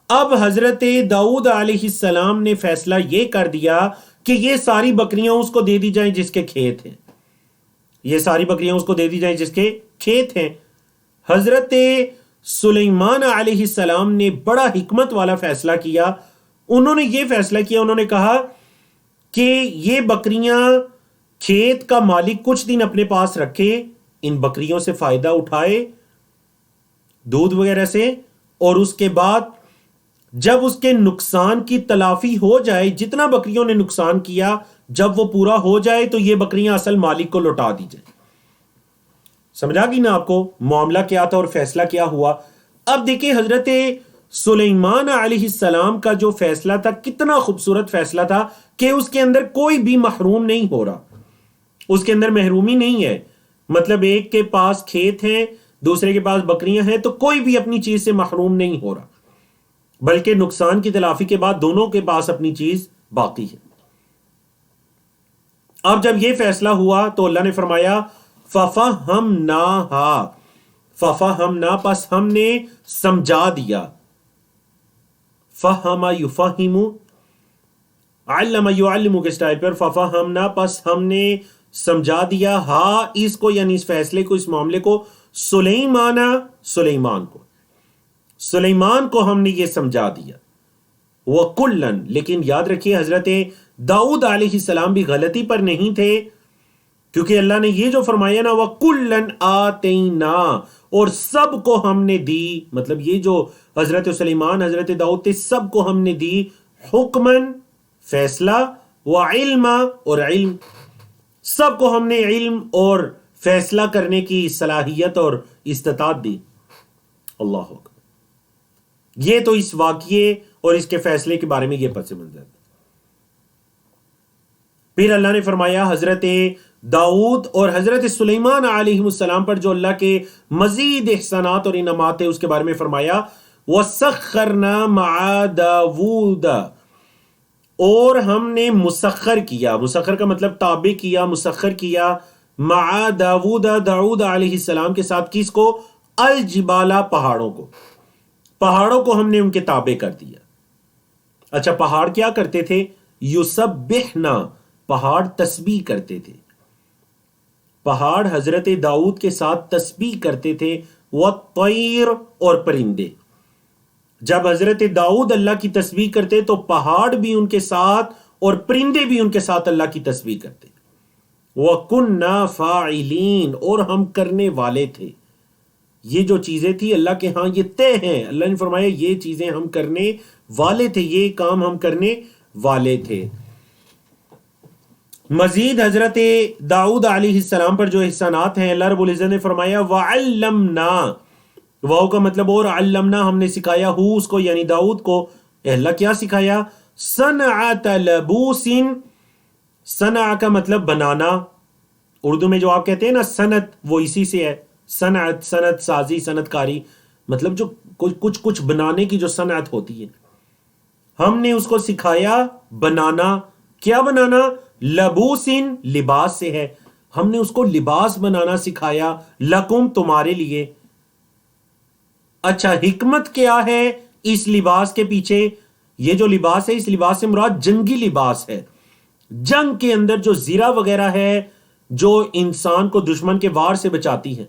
اب حضرت داؤد علیہ السلام نے فیصلہ یہ کر دیا کہ یہ ساری بکریاں اس کو دے دی جائیں جس کے کھیت ہیں، یہ ساری بکریاں اس کو دے دی جائیں جس کے کھیت ہیں. حضرت سلیمان علیہ السلام نے بڑا حکمت والا فیصلہ کیا. انہوں نے یہ فیصلہ کیا، انہوں نے کہا کہ یہ بکریاں کھیت کا مالک کچھ دن اپنے پاس رکھے، ان بکریوں سے فائدہ اٹھائے دودھ وغیرہ سے، اور اس کے بعد جب اس کے نقصان کی تلافی ہو جائے، جتنا بکریوں نے نقصان کیا، جب وہ پورا ہو جائے تو یہ بکریاں اصل مالک کو لوٹا دی جائیں. سمجھا گی نا آپ کو معاملہ کیا تھا اور فیصلہ کیا ہوا؟ اب دیکھیں حضرت سلیمان علیہ السلام کا جو فیصلہ تھا کتنا خوبصورت فیصلہ تھا کہ اس کے اندر کوئی بھی محروم نہیں ہو رہا، اس کے اندر محرومی نہیں ہے. مطلب ایک کے پاس کھیت ہیں، دوسرے کے پاس بکریاں ہیں، تو کوئی بھی اپنی چیز سے محروم نہیں ہو رہا، بلکہ نقصان کی تلافی کے بعد دونوں کے پاس اپنی چیز باقی ہے. اب جب یہ فیصلہ ہوا تو اللہ نے فرمایا فَفَهَمْنَاهَا، فَفَهَمْنَا، پس ہم نے سمجھا دیا. فَهَمَ يُفَهِمُ، عَلَّمَ يُعَلِّمُ کے سٹائل پر، فَفَهَمْنَا، پس ہم نے سمجھا دیا، ہا، اس کو، یعنی اس فیصلے کو، اس معاملے کو، سلیمان کو، سلیمان کو ہم نے یہ سمجھا دیا. وَكُلًّا، لیکن یاد رکھیے حضرت داؤد علیہ السلام بھی غلطی پر نہیں تھے، کیونکہ اللہ نے یہ جو فرمایا نا وَكُلًّا آتَيْنَا، اور سب کو ہم نے دی، مطلب یہ جو حضرت سلیمان، حضرت داؤد تھے، سب کو ہم نے دی حکماً، فیصلہ، وعلما، اور علم، سب کو ہم نے علم اور فیصلہ کرنے کی صلاحیت اور استطاعت دی. اللہ اکبر. یہ تو اس واقعے اور اس کے فیصلے کے بارے میں یہ پس منظر. پھر اللہ نے فرمایا حضرت داؤد اور حضرت سلیمان علیہ السلام پر جو اللہ کے مزید احسانات اور انعامات ہیں اس کے بارے میں فرمایا وَسَخَّرْنَا مَعَ دَاوُودَ، اور ہم نے مسخر کیا، مسخر کا مطلب تابع کیا، مسخر کیا، مع داوود، داؤد علیہ السلام کے ساتھ، کس کو؟ الجبالا، پہاڑوں کو، پہاڑوں کو ہم نے ان کے تابع کر دیا. اچھا پہاڑ کیا کرتے تھے؟ یسبحنا، پہاڑ تسبیح کرتے تھے، پہاڑ حضرت داؤد کے ساتھ تسبیح کرتے تھے. والطیر، اور پرندے، جب حضرت داؤد اللہ کی تسبیح کرتے تو پہاڑ بھی ان کے ساتھ اور پرندے بھی ان کے ساتھ اللہ کی تسبیح کرتے. وَكُنَّا فَاعِلِينَ، اور ہم کرنے والے تھے. یہ جو چیزیں تھی اللہ کے ہاں یہ طے ہیں، اللہ نے فرمایا یہ چیزیں ہم کرنے والے تھے، یہ کام ہم کرنے والے تھے. مزید حضرت داؤد علیہ السلام پر جو احسانات ہیں اللہ رب العزت نے فرمایا وَعَلَّمْنَا، واو کا مطلب اور علمنا، ہم نے سکھایا ہو اس کو، یعنی داؤد کو. اللہ کیا سکھایا؟ صنعۃ لبوس، صنع کا مطلب بنانا، اردو میں جو آپ کہتے ہیں نا صنعت، وہ اسی سے ہے، صنعت، صنعت سازی، صنعت کاری، مطلب جو کچھ بنانے کی جو صنعت ہوتی ہے، ہم نے اس کو سکھایا بنانا. کیا بنانا؟ لبوسن، لباس سے ہے، ہم نے اس کو لباس بنانا سکھایا، لکم، تمہارے لیے. اچھا حکمت کیا ہے اس لباس کے پیچھے؟ یہ جو لباس ہے، اس لباس سے مراد جنگی لباس ہے، جنگ کے اندر جو زرہ وغیرہ ہے جو انسان کو دشمن کے وار سے بچاتی ہے،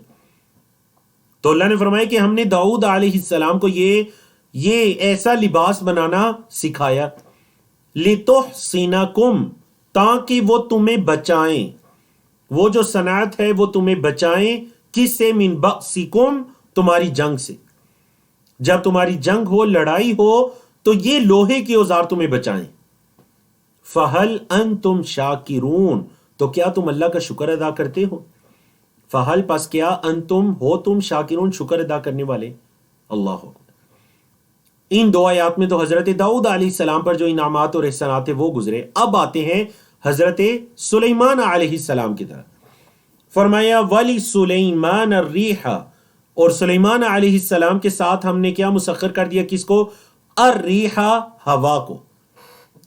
تو اللہ نے فرمایا کہ ہم نے داؤد علیہ السلام کو یہ ایسا لباس بنانا سکھایا، لِتُحْصِنَكُمْ، تاکہ وہ تمہیں بچائیں، وہ جو صنعت ہے وہ تمہیں بچائیں، کس سے؟ من بأسکم، تمہاری جنگ سے، جب تمہاری جنگ ہو، لڑائی ہو، تو یہ لوہے کے اوزار تمہیں بچائیں۔ فَهَلْ أَنْتُمْ شَاكِرُونَ، تو کیا تم اللہ کا شکر ادا کرتے ہو؟ فَهَلْ، پس کیا، انتم ہو تم، شاکرون، شکر ادا کرنے والے؟ اللہ ہو۔ ان دو آیات میں تو حضرت داؤد علیہ السلام پر جو انعامات اور احسانات تھے وہ گزرے۔ اب آتے ہیں حضرت سلیمان علیہ السلام کی طرف۔ فرمایا وَلِسُلَيْمَانَ الرِّيحَ، اور سلیمان علیہ السلام کے ساتھ ہم نے کیا مسخر کر دیا؟ کس کو؟ الرِّيحَ، ہوا کو۔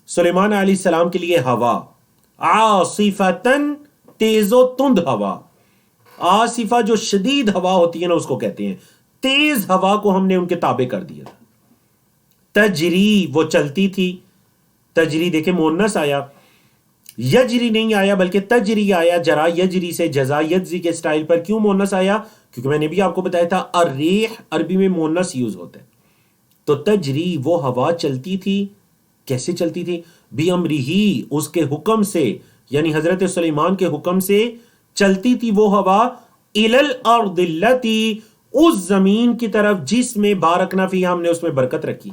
سلیمان علیہ السلام کے لیے ہوا، عاصفۃً، تیز و تند ہوا۔ آصفہ جو شدید ہوا ہوتی ہے نا اس کو کہتے ہیں، تیز ہوا کو ہم نے ان کے تابع کر دیا تھا۔ تجری، وہ چلتی تھی، تجری دیکھیں مؤنث آیا، یجری نہیں آیا بلکہ تجری آیا، جرا یجری سے جزا یجزی کے سٹائل پر۔ کیوں مؤنث آیا؟ کیونکہ میں نے بھی آپ کو بتایا تھا الریح عربی میں مؤنث یوز ہوتا ہے۔ تو تجری، وہ ہوا چلتی تھی، کیسے چلتی تھی؟ بِأَمْرِهِ، اس کے حکم سے، یعنی حضرت سلیمان کے حکم سے چلتی تھی وہ ہوا، إِلَى الْأَرْضِ الَّتِي، اس زمین کی طرف جس میں بارکنا فیہا، ہم نے اس میں برکت رکھی۔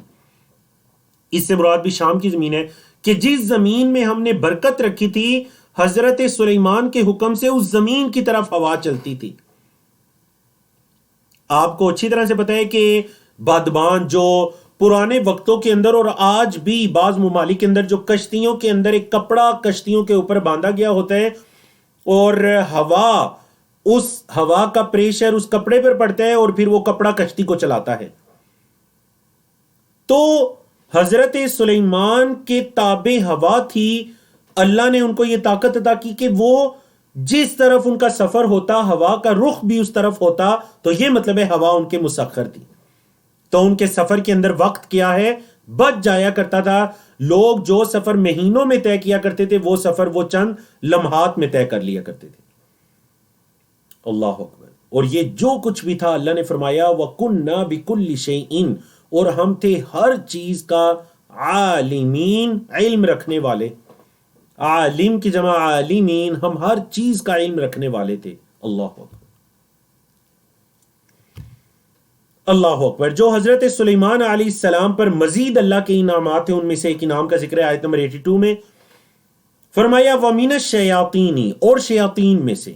اس سے مراد بھی شام کی زمین ہے کہ جس زمین میں ہم نے برکت رکھی تھی، حضرت سلیمان کے حکم سے اس زمین کی طرف ہوا چلتی تھی۔ آپ کو اچھی طرح سے پتا ہے کہ بادبان جو پرانے وقتوں کے اندر اور آج بھی بعض ممالک کے اندر جو کشتیوں کے اندر ایک کپڑا کشتیوں کے اوپر باندھا گیا ہوتا ہے اور ہوا، اس ہوا کا پریشر اس کپڑے پر پڑتا ہے اور پھر وہ کپڑا کشتی کو چلاتا ہے۔ تو حضرت سلیمان کے تابع ہوا تھی، اللہ نے ان کو یہ طاقت عطا کی کہ وہ جس طرف ان کا سفر ہوتا، ہوا کا رخ بھی اس طرف ہوتا، تو یہ مطلب ہے ہوا ان کے مسخر تھی۔ تو ان کے سفر کے اندر وقت کیا ہے؟ بچ جایا کرتا تھا۔ لوگ جو سفر مہینوں میں طے کیا کرتے تھے وہ سفر وہ چند لمحات میں طے کر لیا کرتے تھے۔ اللہ اکبر۔ اور یہ جو کچھ بھی تھا اللہ نے فرمایا وَكُنَّا بِكُلِّ شَيْءٍ، اور ہم تھے ہر چیز کا عالمین، علم رکھنے والے۔ عالم کی جمع عالمین، ہم ہر چیز کا علم رکھنے والے تھے۔ اللہ اکبر، اللہ اکبر۔ جو حضرت سلیمان علیہ السلام پر مزید اللہ کے انعامات تھے، ان میں سے ایک انعام کا ذکر ہے آیت نمبر 82 میں۔ فرمایا وَمِنَ الشَّيَاطِينِ، اور شیاطین میں سے،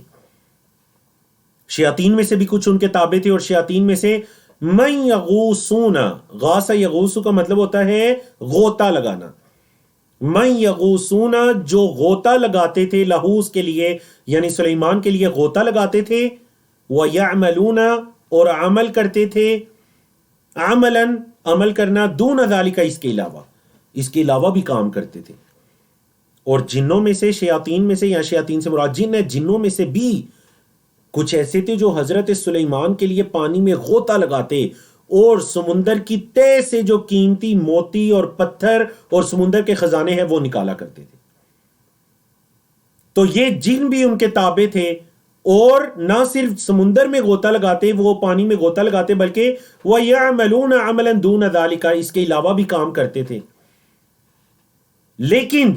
شیاطین میں سے بھی کچھ ان کے تابع تھے، اور شیاطین میں سے مَن یغوسون، غاص یغوسو کا مطلب ہوتا ہے غوطہ لگانا۔ مَن یغوسون، جو غوطہ لگاتے تھے، لہو، اس کے لیے یعنی سلیمان کے لیے غوطہ لگاتے تھے، وَيَعْمَلُونَ، اور عمل کرتے تھے، عملاً، عمل کرنا، دون ذالک، اس کے علاوہ، اس کے علاوہ بھی کام کرتے تھے۔ اور جنوں میں سے، شیاطین میں سے، یا شیاطین سے مراد جن ہے، جنوں میں سے بھی کچھ ایسے تھے جو حضرت سلیمان کے لیے پانی میں غوطہ لگاتے اور سمندر کی تہہ سے جو قیمتی موتی اور پتھر اور سمندر کے خزانے ہیں وہ نکالا کرتے تھے۔ تو یہ جن بھی ان کے تابع تھے، اور نہ صرف سمندر میں غوطہ لگاتے، وہ پانی میں غوطہ لگاتے، بلکہ وَيَعْمَلُونَ عَمَلًا دُونَ ذَلِكَ، اس کے علاوہ بھی کام کرتے تھے۔ لیکن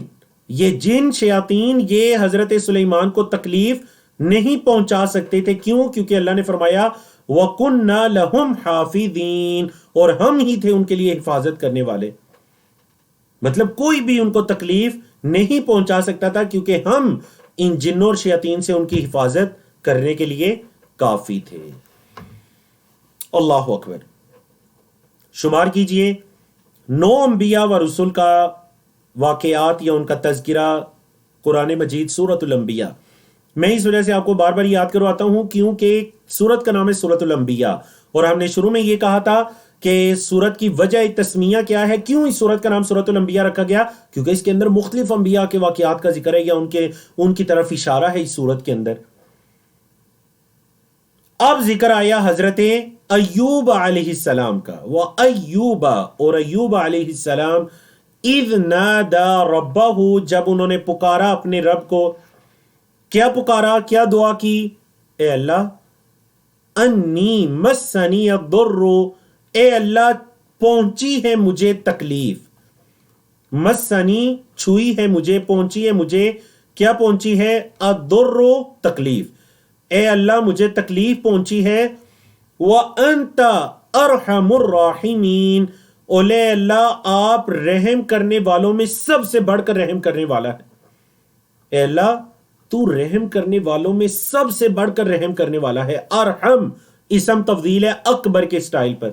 یہ جن شیاطین یہ حضرت سلیمان کو تکلیف نہیں پہنچا سکتے تھے۔ کیوں؟ کیونکہ اللہ نے فرمایا وَكُنَّا لَهُمْ حَافِظِينَ، اور ہم ہی تھے ان کے لیے حفاظت کرنے والے۔ مطلب کوئی بھی ان کو تکلیف نہیں پہنچا سکتا تھا، کیونکہ ہم ان جنوں اور شیاطین سے ان کی حفاظت کرنے کے لیے کافی تھے۔ اللہ اکبر۔ شمار کیجئے 9 انبیاء و رسول کا واقعات یا ان کا تذکرہ قرآن مجید سورۃ الانبیاء۔ میں اس وجہ سے آپ کو بار بار یاد کرواتا ہوں کیونکہ سورت کا نام ہے سورۃ الانبیاء، اور ہم نے شروع میں یہ کہا تھا کہ سورت کی وجہ تسمیہ کیا ہے، کیوں اس سورت کا نام سورۃ الانبیاء رکھا گیا؟ کیونکہ اس کے اندر مختلف انبیاء کے واقعات کا ذکر ہے، یا ان کی طرف اشارہ ہے اس سورت کے اندر۔ اب ذکر آیا حضرت ایوب علیہ السلام کا، وَأَيُّوبَ، اور ایوب علیہ السلام، اِذْ نَادَى رَبَّهُ، جب انہوں نے پکارا اپنے رب کو۔ کیا پکارا، کیا دعا کی؟ اے اللہ انی مسنی الضر، اے اللہ پہنچی ہے مجھے تکلیف، مسنی چھوئی ہے مجھے، پہنچی ہے مجھے، کیا پہنچی ہے؟ الضر تکلیف، اے اللہ مجھے تکلیف پہنچی ہے، وانت ارحم الراحمین، اولے اللہ آپ رحم کرنے والوں میں سب سے بڑھ کر رحم کرنے والا ہے، اے اللہ تو رحم کرنے والوں میں سب سے بڑھ کر رحم کرنے والا ہے۔ ارحم اسم تفضیل ہے اکبر کے سٹائل پر،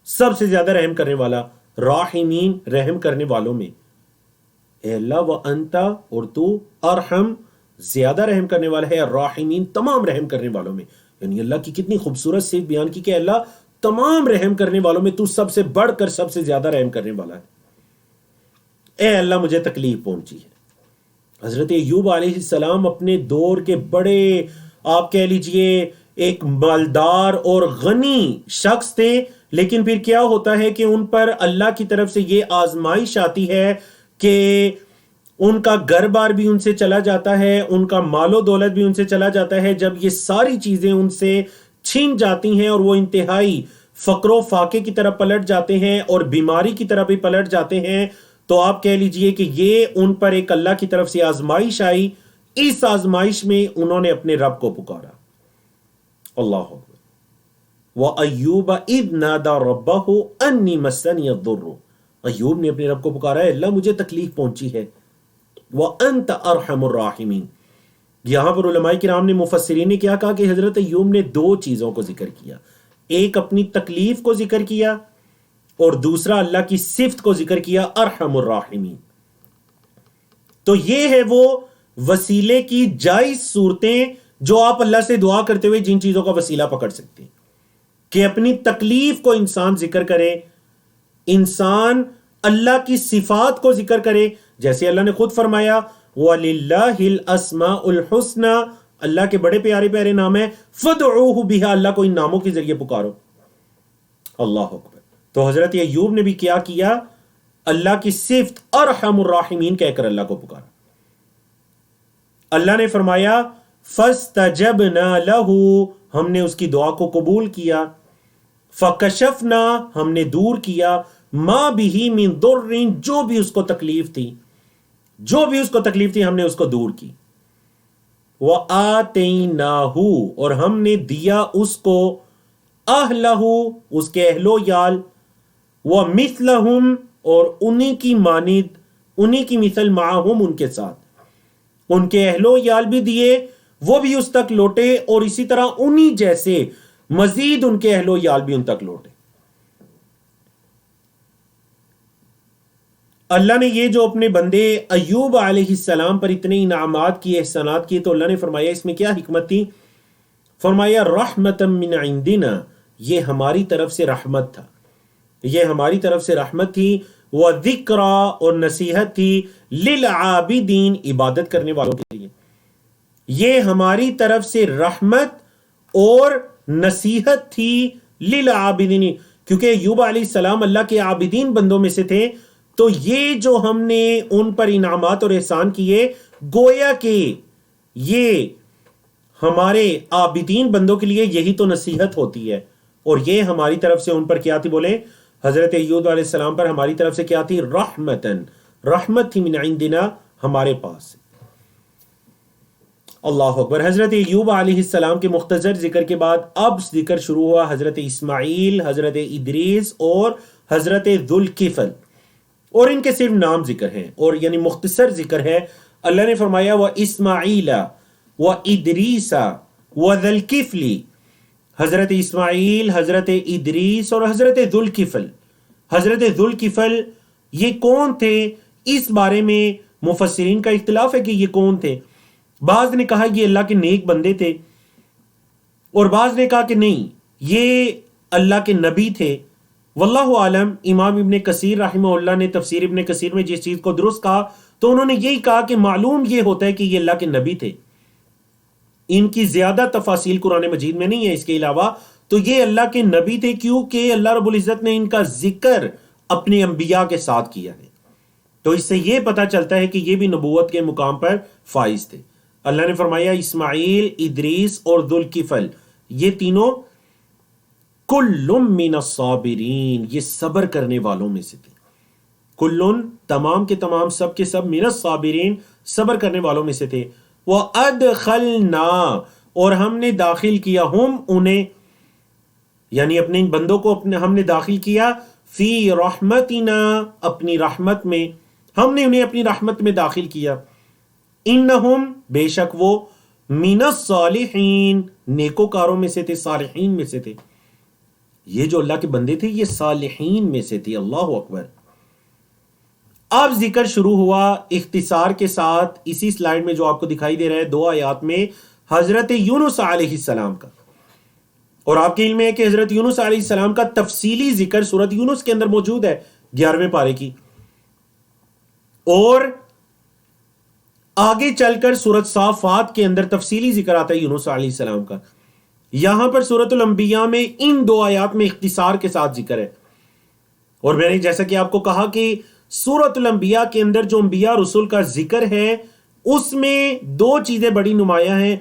سب سے زیادہ رحم کرنے والا، راحمین رحم کرنے والوں میں، اے اللہ وانت اور تو ارحم زیادہ رحم کرنے والا ہے، راحمین تمام رحم کرنے والوں میں، یعنی اللہ کی کتنی خوبصورت صفت بیان کی کہ اللہ تمام رحم کرنے والوں میں تو سب سے بڑھ کر سب سے زیادہ رحم کرنے والا ہے۔ اے اللہ مجھے تکلیف پہنچی ہے۔ حضرت ایوب علیہ السلام اپنے دور کے بڑے، آپ کہہ لیجئے ایک مالدار اور غنی شخص تھے، لیکن پھر کیا ہوتا ہے کہ ان پر اللہ کی طرف سے یہ آزمائش آتی ہے کہ ان کا گھر بار بھی ان سے چلا جاتا ہے، ان کا مال و دولت بھی ان سے چلا جاتا ہے۔ جب یہ ساری چیزیں ان سے چھین جاتی ہیں اور وہ انتہائی فقر و فاقے کی طرف پلٹ جاتے ہیں اور بیماری کی طرف بھی پلٹ جاتے ہیں، تو آپ کہہ لیجئے کہ یہ ان پر ایک اللہ کی طرف سے آزمائش آئی۔ اس آزمائش میں انہوں نے اپنے رب کو پکارا، اللہ اکبر۔ وَأَيُّوبَ إِذْ نَادَى رَبَّهُ أَنِّي مَسَّنِيَ الضُّرُّ، ایوب نے اپنے رب کو پکارا ہے اللہ مجھے تکلیف پہنچی ہے، وَأَنْتَ أَرْحَمُ الرَّاحِمِينَ۔ یہاں پر علماء کرام نے، مفسرین نے کیا کہا کہ حضرت ایوب نے دو چیزوں کو ذکر کیا، ایک اپنی تکلیف کو ذکر کیا اور دوسرا اللہ کی صفت کو ذکر کیا، ارحم الراحمین۔ تو یہ ہے وہ وسیلے کی جائز صورتیں جو آپ اللہ سے دعا کرتے ہوئے جن چیزوں کا وسیلہ پکڑ سکتے ہیں، کہ اپنی تکلیف کو انسان ذکر کرے، انسان اللہ کی صفات کو ذکر کرے، جیسے اللہ نے خود فرمایا وَلِلَّهِ الْأَسْمَاءُ الْحُسْنَى، اللہ کے بڑے پیارے پیارے نام ہیں، فَدْعُوهُ بِهَا، اللہ کو ان ناموں کے ذریعے پکارو، اللہ اکبر۔ تو حضرت ایوب نے بھی کیا کیا؟ اللہ کی صفت ارحم الراحمین کہہ کر اللہ کو پکارا۔ اللہ نے فرمایا فَاسْتَجَبْنَا لَهُ، ہم نے اس کی دعا کو قبول کیا، فَكَشَفْنَا، ہم نے دور کیا، مَا بِهِ مِن ضُرٍّ، جو بھی اس کو تکلیف تھی، جو بھی اس کو تکلیف تھی ہم نے اس کو دور کی، وَآتَيْنَاهُ، اور ہم نے دیا اس کو، أَهْلَهُ، اس کے اہل و یال، وَمِثْلَهُمْ، اور انہی کی مانند، انہی کی مثل، معاہم، ان کے ساتھ، ان کے اہل و یال بھی دیے، وہ بھی اس تک لوٹے، اور اسی طرح انہی جیسے مزید ان کے اہل و یال بھی ان تک لوٹے۔ اللہ نے یہ جو اپنے بندے ایوب علیہ السلام پر اتنے انعامات کیے، احسانات کیے، تو اللہ نے فرمایا اس میں کیا حکمت تھی؟ فرمایا رحمتا من عندنا، یہ ہماری طرف سے رحمت تھا، یہ ہماری طرف سے رحمت تھی، وذکرى، اور نصیحت تھی، للعابدین، عبادت کرنے والوں کے لیے، یہ ہماری طرف سے رحمت اور نصیحت تھی، للعابدین، کیونکہ ایوب علیہ السلام اللہ کے عابدین بندوں میں سے تھے، تو یہ جو ہم نے ان پر انعامات اور احسان کیے، گویا کہ یہ ہمارے عابدین بندوں کے لیے یہی تو نصیحت ہوتی ہے، اور یہ ہماری طرف سے ان پر کیا تھی؟ بولیں، حضرت ایوب علیہ السلام پر ہماری طرف سے کیا تھی؟ رحمتن، رحمت تھی، من عندنا، ہمارے پاس سے، اللہ اکبر۔ حضرت ایوب علیہ السلام کے مختصر ذکر کے بعد اب ذکر شروع ہوا حضرت اسماعیل، حضرت ادریس اور حضرت ذوالکفل، اور ان کے صرف نام ذکر ہیں، اور یعنی مختصر ذکر ہے۔ اللہ نے فرمایا وَإِسْمَعِيلَ وَإِدْرِيسَ وَذَوالْكِفْلِ، حضرت اسماعیل، حضرت ادریس اور حضرت ذوالکفل۔ حضرت ذوالکفل یہ کون تھے؟ اس بارے میں مفسرین کا اختلاف ہے کہ یہ کون تھے۔ بعض نے کہا یہ اللہ کے نیک بندے تھے، اور بعض نے کہا کہ نہیں یہ اللہ کے نبی تھے، واللہ عالم۔ امام ابن کثیر رحمہ اللہ نے تفسیر ابن کثیر میں جس چیز کو درست کہا تو انہوں نے یہی کہا کہ معلوم یہ ہوتا ہے کہ یہ اللہ کے نبی تھے، ان کی زیادہ تفاصیل قرآن مجید میں نہیں ہے اس کے علاوہ، تو یہ اللہ کے نبی تھے، کیونکہ اللہ رب العزت نے ان کا ذکر اپنے انبیاء کے ساتھ کیا ہے، تو اس سے یہ پتہ چلتا ہے کہ یہ بھی نبوت کے مقام پر فائز تھے۔ اللہ نے فرمایا اسماعیل، ادریس اور ذوالکفل، یہ تینوں کل من الصابرین، یہ صبر کرنے والوں میں سے تھے. کلن تمام کے تمام، سب کے سب، من الصابرین صبر کرنے والوں میں سے تھے. وَأَدْخَلْنَا اور ہم نے داخل کیا، ہم انہیں یعنی اپنے ان بندوں کو ہم نے داخل کیا، فی رحمتنا اپنی رحمت میں، ہم نے انہیں اپنی رحمت میں داخل کیا. انہم بے شک وہ، من الصالحین نیکوکاروں میں سے تھے، صالحین میں سے تھے. یہ جو اللہ کے بندے تھے یہ صالحین میں سے تھے. اللہ اکبر. اب ذکر شروع ہوا اختصار کے ساتھ اسی سلائیڈ میں جو آپ کو دکھائی دے رہا ہے 2 آیات میں، حضرت یونس علیہ السلام کا. اور آپ کے علم میں ہے کہ حضرت یونس علیہ السلام کا تفصیلی ذکر سورۃ یونس کے اندر موجود ہے 11ویں پارے کی، اور آگے چل کر سورۃ صافات کے اندر تفصیلی ذکر آتا ہے یونس علیہ السلام کا. یہاں پر سورۃ الانبیاء میں ان 2 آیات میں اختصار کے ساتھ ذکر ہے. اور میں نے جیسا کہ آپ کو کہا کہ سورۃ الانبیاء کے اندر جو انبیاء رسول کا ذکر ہے اس میں 2 چیزیں بڑی نمایاں ہیں.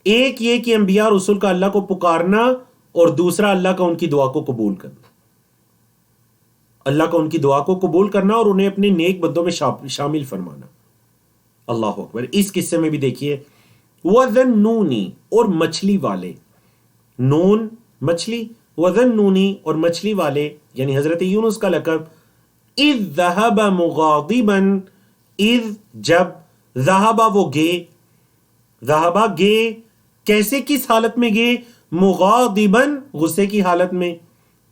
ایک یہ کہ انبیاء رسول کا اللہ کو پکارنا، اور دوسرا اللہ کا ان کی دعا کو قبول کرنا. اللہ کا ان کی دعا کو قبول کرنا اور انہیں اپنے نیک بندوں میں شامل فرمانا. اللہ اکبر. اس قصے میں بھی دیکھیے، وَذَنُّونِ اور مچھلی والے، نون مچھلی، وَذَنُّونِ اور مچھلی والے یعنی حضرت یونس کا لقب. اذ ذہب مغاضبا، اذ جب، ذہبا وہ گئے، ذہبا گئے، کیسے کس حالت میں گئے؟ مغاضبا غصے کی حالت میں،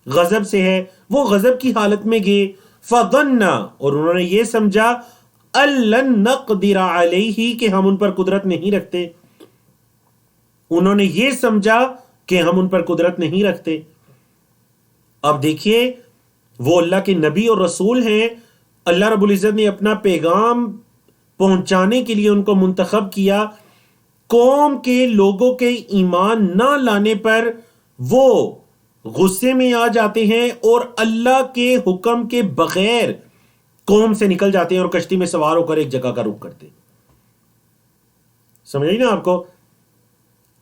غضب سے ہے، وہ غضب کی حالت میں گئے. فظن اور انہوں نے یہ سمجھا، أَلَّن نَقْدِرَ عَلَيْهِ کہ ہم ان پر قدرت نہیں رکھتے. انہوں نے یہ سمجھا کہ ہم ان پر قدرت نہیں رکھتے. اب دیکھیے، وہ اللہ کے نبی اور رسول ہیں، اللہ رب العزت نے اپنا پیغام پہنچانے کے لیے ان کو منتخب کیا. قوم کے لوگوں کے ایمان نہ لانے پر وہ غصے میں آ جاتے ہیں اور اللہ کے حکم کے بغیر قوم سے نکل جاتے ہیں اور کشتی میں سوار ہو کر ایک جگہ کا رخ کرتے ہیں. سمجھ آئی نا آپ کو؟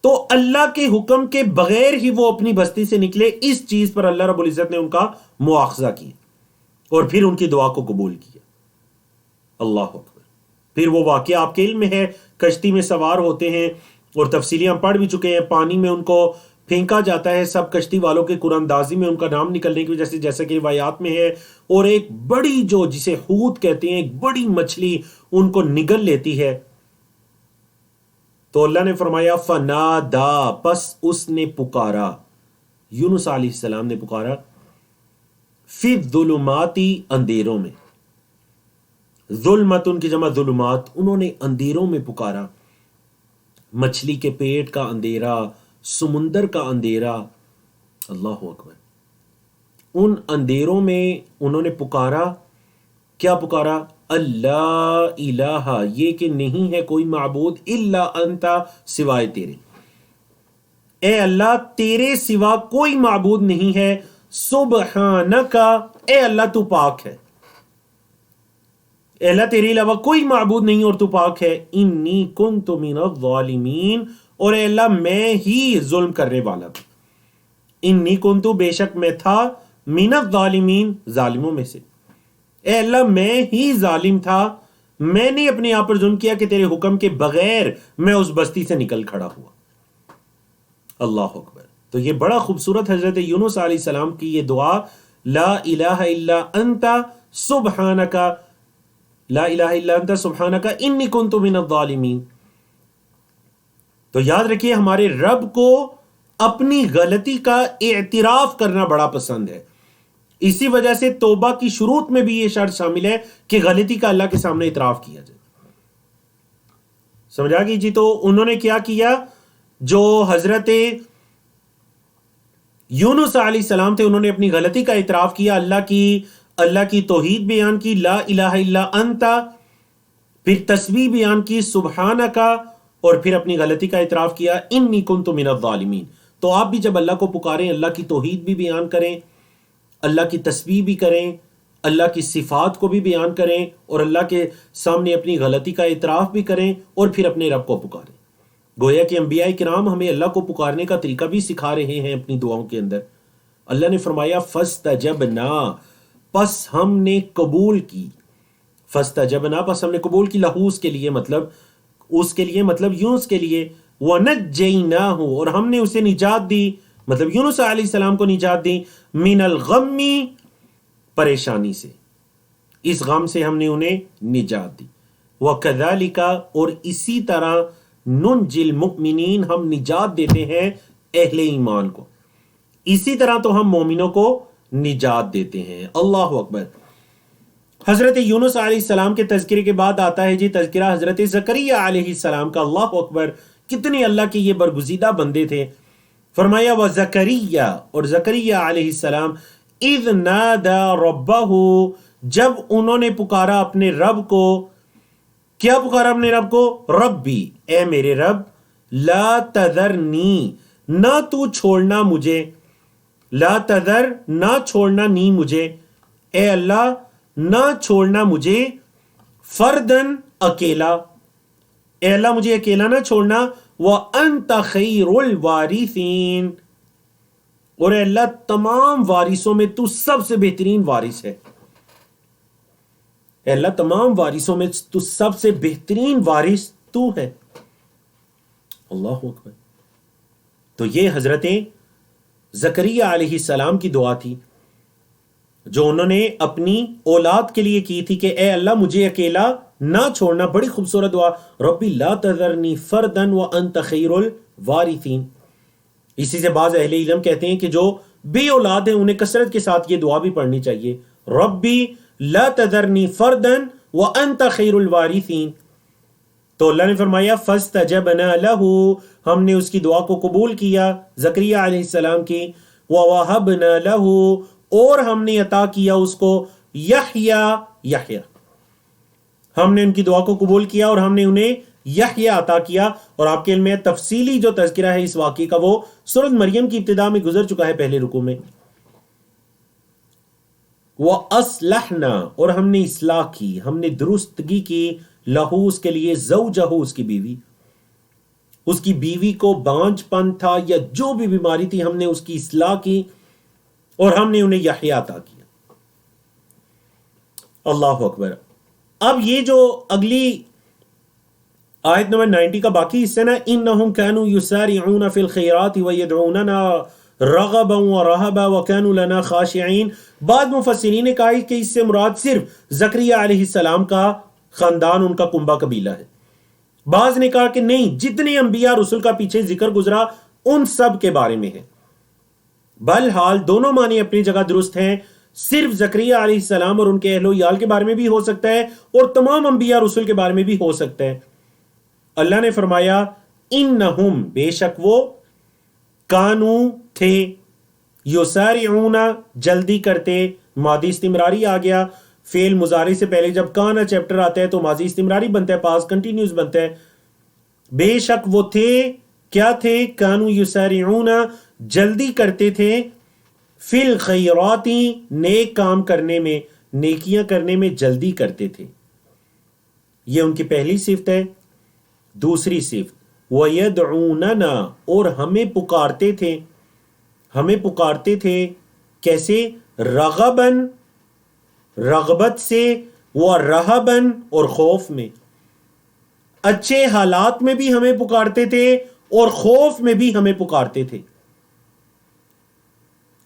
تو اللہ کے حکم کے بغیر ہی وہ اپنی بستی سے نکلے. اس چیز پر اللہ رب العزت نے ان کا مواخذہ کیا اور پھر ان کی دعا کو قبول کیا. اللہ اکبر. پھر وہ واقعہ آپ کے علم میں ہے، کشتی میں سوار ہوتے ہیں اور تفصیلیاں پڑھ بھی چکے ہیں. پانی میں ان کو پھینکا جاتا ہے، سب کشتی والوں کے قرآن اندازی میں ان کا نام نکلنے کی وجہ سے، جیسا کہ روایات میں ہے. اور ایک بڑی، جو جسے حوت کہتے ہیں، ایک بڑی مچھلی ان کو نگل لیتی ہے. تو اللہ نے فرمایا فنادا، پس اس نے پکارا، یونس علیہ السلام نے پکارا، فی الظلمات اندھیروں میں، ظلمت ان کی جمع ظلمات، انہوں نے اندھیروں میں پکارا. مچھلی کے پیٹ کا اندھیرا، سمندر کا اندھیرا. اللہ اکبر. ان اندھیروں میں انہوں نے پکارا. کیا پکارا؟ اللہ الہ، یہ کہ نہیں ہے کوئی معبود، الا انت، سوائے تیرے. اے اللہ تیرے سوا کوئی معبود نہیں ہے. سبحانک، اے اللہ تو پاک ہے. اے اللہ تیرے علاوہ کوئی معبود نہیں اور تو پاک ہے. انی کنت من الظالمین، اور اے اللہ میں ہی ظلم کرنے والا تھا. انی کنت، بے شک میں تھا، من الظالمین، ظالموں میں سے. اے اللہ میں ہی ظالم تھا، میں نے اپنے آپ پر ظلم کیا کہ تیرے حکم کے بغیر میں اس بستی سے نکل کھڑا ہوا. اللہ اکبر. تو یہ بڑا خوبصورت حضرت یونس علیہ السلام کی یہ دعا، لا الہ الا انت سبحانک، لا الہ الا انت سبحانک انی کنت من الظالمین. تو یاد رکھیے، ہمارے رب کو اپنی غلطی کا اعتراف کرنا بڑا پسند ہے. اسی وجہ سے توبہ کی شروط میں بھی یہ شرط شامل ہے کہ غلطی کا اللہ کے سامنے اعتراف کیا جائے. سمجھا گئی جی؟ تو انہوں نے کیا کیا؟ جو حضرت یونس علیہ السلام تھے، انہوں نے اپنی غلطی کا اعتراف کیا، اللہ کی توحید بیان کی، لا الہ الا انت، پھر تسبیح بیان کی، سبحانک، اور پھر اپنی غلطی کا اعتراف کیا، انی کنت من الظالمین. تو آپ بھی جب اللہ کو پکاریں، اللہ کی توحید بھی بیان کریں، اللہ کی تسبیح بھی کریں، اللہ کی صفات کو بھی بیان کریں، اور اللہ کے سامنے اپنی غلطی کا اعتراف بھی کریں، اور پھر اپنے رب کو پکاریں. گویا کہ انبیاء کرام ہمیں اللہ کو پکارنے کا طریقہ بھی سکھا رہے ہیں اپنی دعاؤں کے اندر. اللہ نے فرمایا فَاسْتَجَبْنَا، پس ہم نے قبول کی. فَاسْتَجَبْنَا، پس ہم نے قبول کی، لہو اس کے لیے مطلب یونس کے لیے. وَنَجَّيْنَاهُ، اور ہم نے اسے نجات دی، مطلب یونس علیہ السلام کو نجات دی. مِنَ الْغَمِّ، پریشانی سے، اس غم سے ہم نے انہیں نجات دی. وَكَذَلِكَ، اور اسی طرح، نُنْجِي الْمُؤْمِنِينَ، ہم نجات دیتے ہیں اہل ایمان کو، اسی طرح تو ہم مومنوں کو نجات دیتے ہیں. اللہ اکبر. حضرت یونس علیہ السلام کے تذکرے کے بعد آتا ہے جی تذکرہ حضرت زکریہ علیہ السلام کا. اللہ اکبر، کتنے اللہ کے یہ برگزیدہ بندے تھے. فرمایا وزکریہ، اور زکریہ علیہ السلام، اذ نادا ربہ، جب انہوں نے پکارا اپنے رب کو. کیا پکارا اپنے رب کو؟ ربی، اے میرے رب، لا تذرنی، نہ تو چھوڑنا مجھے، لا تذر، نہ چھوڑنا نی مجھے، اے اللہ نہ چھوڑنا مجھے، فردن، اکیلا، اے اللہ مجھے اکیلا نہ چھوڑنا. وَأَنْتَ خَيْرُ الْوَارِثِينَ، اور اے اللہ تمام وارثوں میں تو سب سے بہترین وارث ہے. اے اللہ تمام وارثوں میں تو سب سے بہترین وارث تو ہے. اللہ اکبر. تو یہ حضرت زکریہ علیہ السلام کی دعا تھی جو انہوں نے اپنی اولاد کے لیے کی تھی کہ اے اللہ مجھے اکیلا نہ چھوڑنا. بڑی خوبصورت دعا، ربی لا تذرنی فردن وانت خیر الوارثین. اسی سے بعض اہل علم کہتے ہیں کہ جو بے اولاد ہیں انہیں کثرت کے ساتھ یہ دعا بھی پڑھنی چاہیے، ربی لا تذرنی فردن وانت خیر الوارثین. تو اللہ نے فرمایا فاستجبنا لہ، ہم نے اس کی دعا کو قبول کیا، زکریا علیہ السلام کی. ووہبنا لہ، اور ہم نے عطا کیا اس کو یحییٰ، ہم نے ان کی دعا کو قبول کیا اور ہم نے انہیں یحییٰ عطا کیا. اور آپ کے علم میں تفصیلی جو تذکرہ ہے اس واقعے کا وہ سورۃ مریم کی ابتدا میں گزر چکا ہے پہلے رکوع میں. وَأَصْلَحْنَا، اور ہم نے اصلاح کی، ہم نے درستگی کی، لہو اس کے لیے، زوجہ اس کی بیوی، اس کی بیوی کو بانجھ پن تھا یا جو بھی بیماری تھی ہم نے اس کی اصلاح کی اور ہم نے انہیں یحییٰ عطا کیا. اللہ اکبر. اب یہ جو اگلی آیت نمبر 90 کا باقی حصہ نا، انہم کانوا یسارعون فی الخیرات ویدعوننا رغبا ورہبا وکانوا لنا خاشعین. بعد مفسرین نے کہا کہ اس سے مراد صرف زکریا علیہ السلام کا خاندان، ان کا کنبہ قبیلہ ہے. بعض نے کہا کہ نہیں، جتنے انبیاء رسول کا پیچھے ذکر گزرا ان سب کے بارے میں ہے. بہرحال دونوں معنی اپنی جگہ درست ہیں. صرف زکریا علیہ السلام اور ان کے اہل و عیال کے بارے میں بھی ہو سکتا ہے اور تمام انبیاء رسول کے بارے میں بھی ہو سکتا ہے. اللہ نے فرمایا انہم، بے شک وہ، کانو تھے، یسارعون جلدی کرتے، ماضی استمراری آ گیا. فعل مضارع سے پہلے جب کانا چیپٹر آتا ہے تو ماضی استمراری بنتا ہے، پاس کنٹینیوس بنتا ہے. بے شک وہ تھے، کیا تھے؟ کانو یسارعون، جلدی کرتے تھے، فی الخیرات، نیک کام کرنے میں، نیکیاں کرنے میں جلدی کرتے تھے. یہ ان کی پہلی صفت ہے. دوسری صفت وَيَدْعُونَنَا، اور ہمیں پکارتے تھے، ہمیں پکارتے تھے کیسے؟ رغباً، رغبت سے، ورہباً، اور خوف میں. اچھے حالات میں بھی ہمیں پکارتے تھے اور خوف میں بھی ہمیں پکارتے تھے.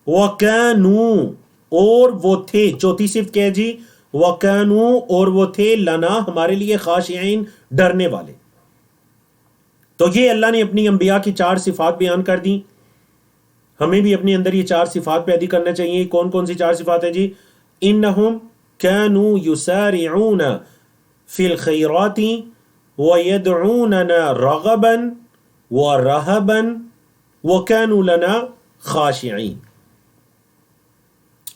وَكَانُوا، اور وہ تھے، چوتھی صفت کیا ہے جی؟ وَكَانُوا، اور وہ تھے، لنا، ہمارے لیے، خاشعین، ڈرنے والے. تو یہ اللہ نے اپنی انبیاء کی 4 صفات بیان کر دیں. ہمیں بھی اپنے اندر یہ 4 صفات پیدا کرنا چاہیے. کون کون سی 4 صفات ہیں جی؟ انہم کانوا یسارعون فی الخیرات ویدعوننا رغبا ورہبا وکانوا لنا خاشعین.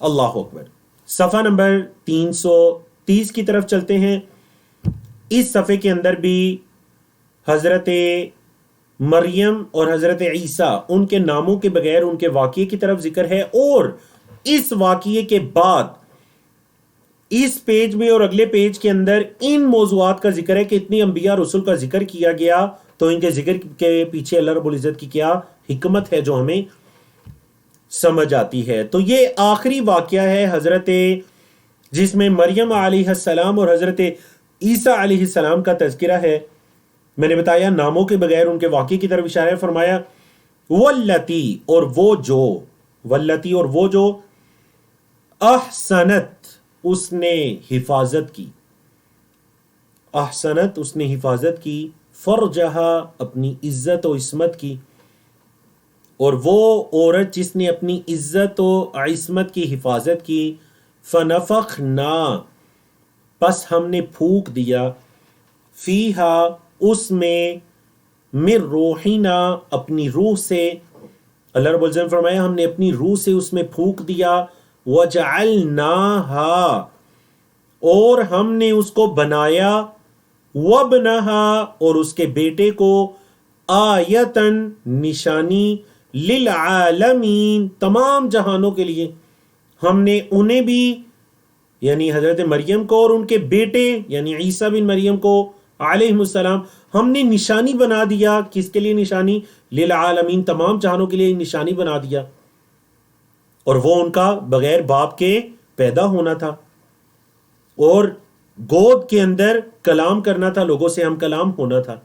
اللہ اکبر. صفحہ نمبر 330 کی طرف چلتے ہیں. اس صفحے کے اندر بھی حضرت مریم اور حضرت عیسیٰ ان کے ناموں کے بغیر ان کے واقعے کی طرف ذکر ہے، اور اس واقعے کے بعد اس پیج میں اور اگلے پیج کے اندر ان موضوعات کا ذکر ہے کہ اتنی انبیاء رسول کا ذکر کیا گیا تو ان کے ذکر کے پیچھے اللہ رب العزت کی کیا حکمت ہے جو ہمیں سمجھ آتی ہے. تو یہ آخری واقعہ ہے حضرت جس میں مریم علیہ السلام اور حضرت عیسیٰ علیہ السلام کا تذکرہ ہے. میں نے بتایا ناموں کے بغیر ان کے واقعے کی طرف اشارہ فرمایا. واللتی اور وہ جو احسنت اس نے حفاظت کی، احسنت اس نے حفاظت کی، فرجہا اپنی عزت و عصمت کی. اور وہ عورت جس نے اپنی عزت و عصمت کی حفاظت کی، فنفخنا پس ہم نے پھونک دیا، فیہا اس میں، من روحنا اپنی روح سے. اللہ رب العزت نے فرمایا ہم نے اپنی روح سے اس میں پھونک دیا. وجعلناہا اور ہم نے اس کو بنایا، وابنہا اور اس کے بیٹے کو، آیتن نشانی، للعالمین تمام جہانوں کے لیے. ہم نے انہیں بھی یعنی حضرت مریم کو اور ان کے بیٹے یعنی عیسیٰ بن مریم کو علیہ السلام ہم نے نشانی بنا دیا. کس کے لیے نشانی؟ للعالمین تمام جہانوں کے لیے نشانی بنا دیا. اور وہ ان کا بغیر باپ کے پیدا ہونا تھا اور گود کے اندر کلام کرنا تھا، لوگوں سے ہم کلام ہونا تھا.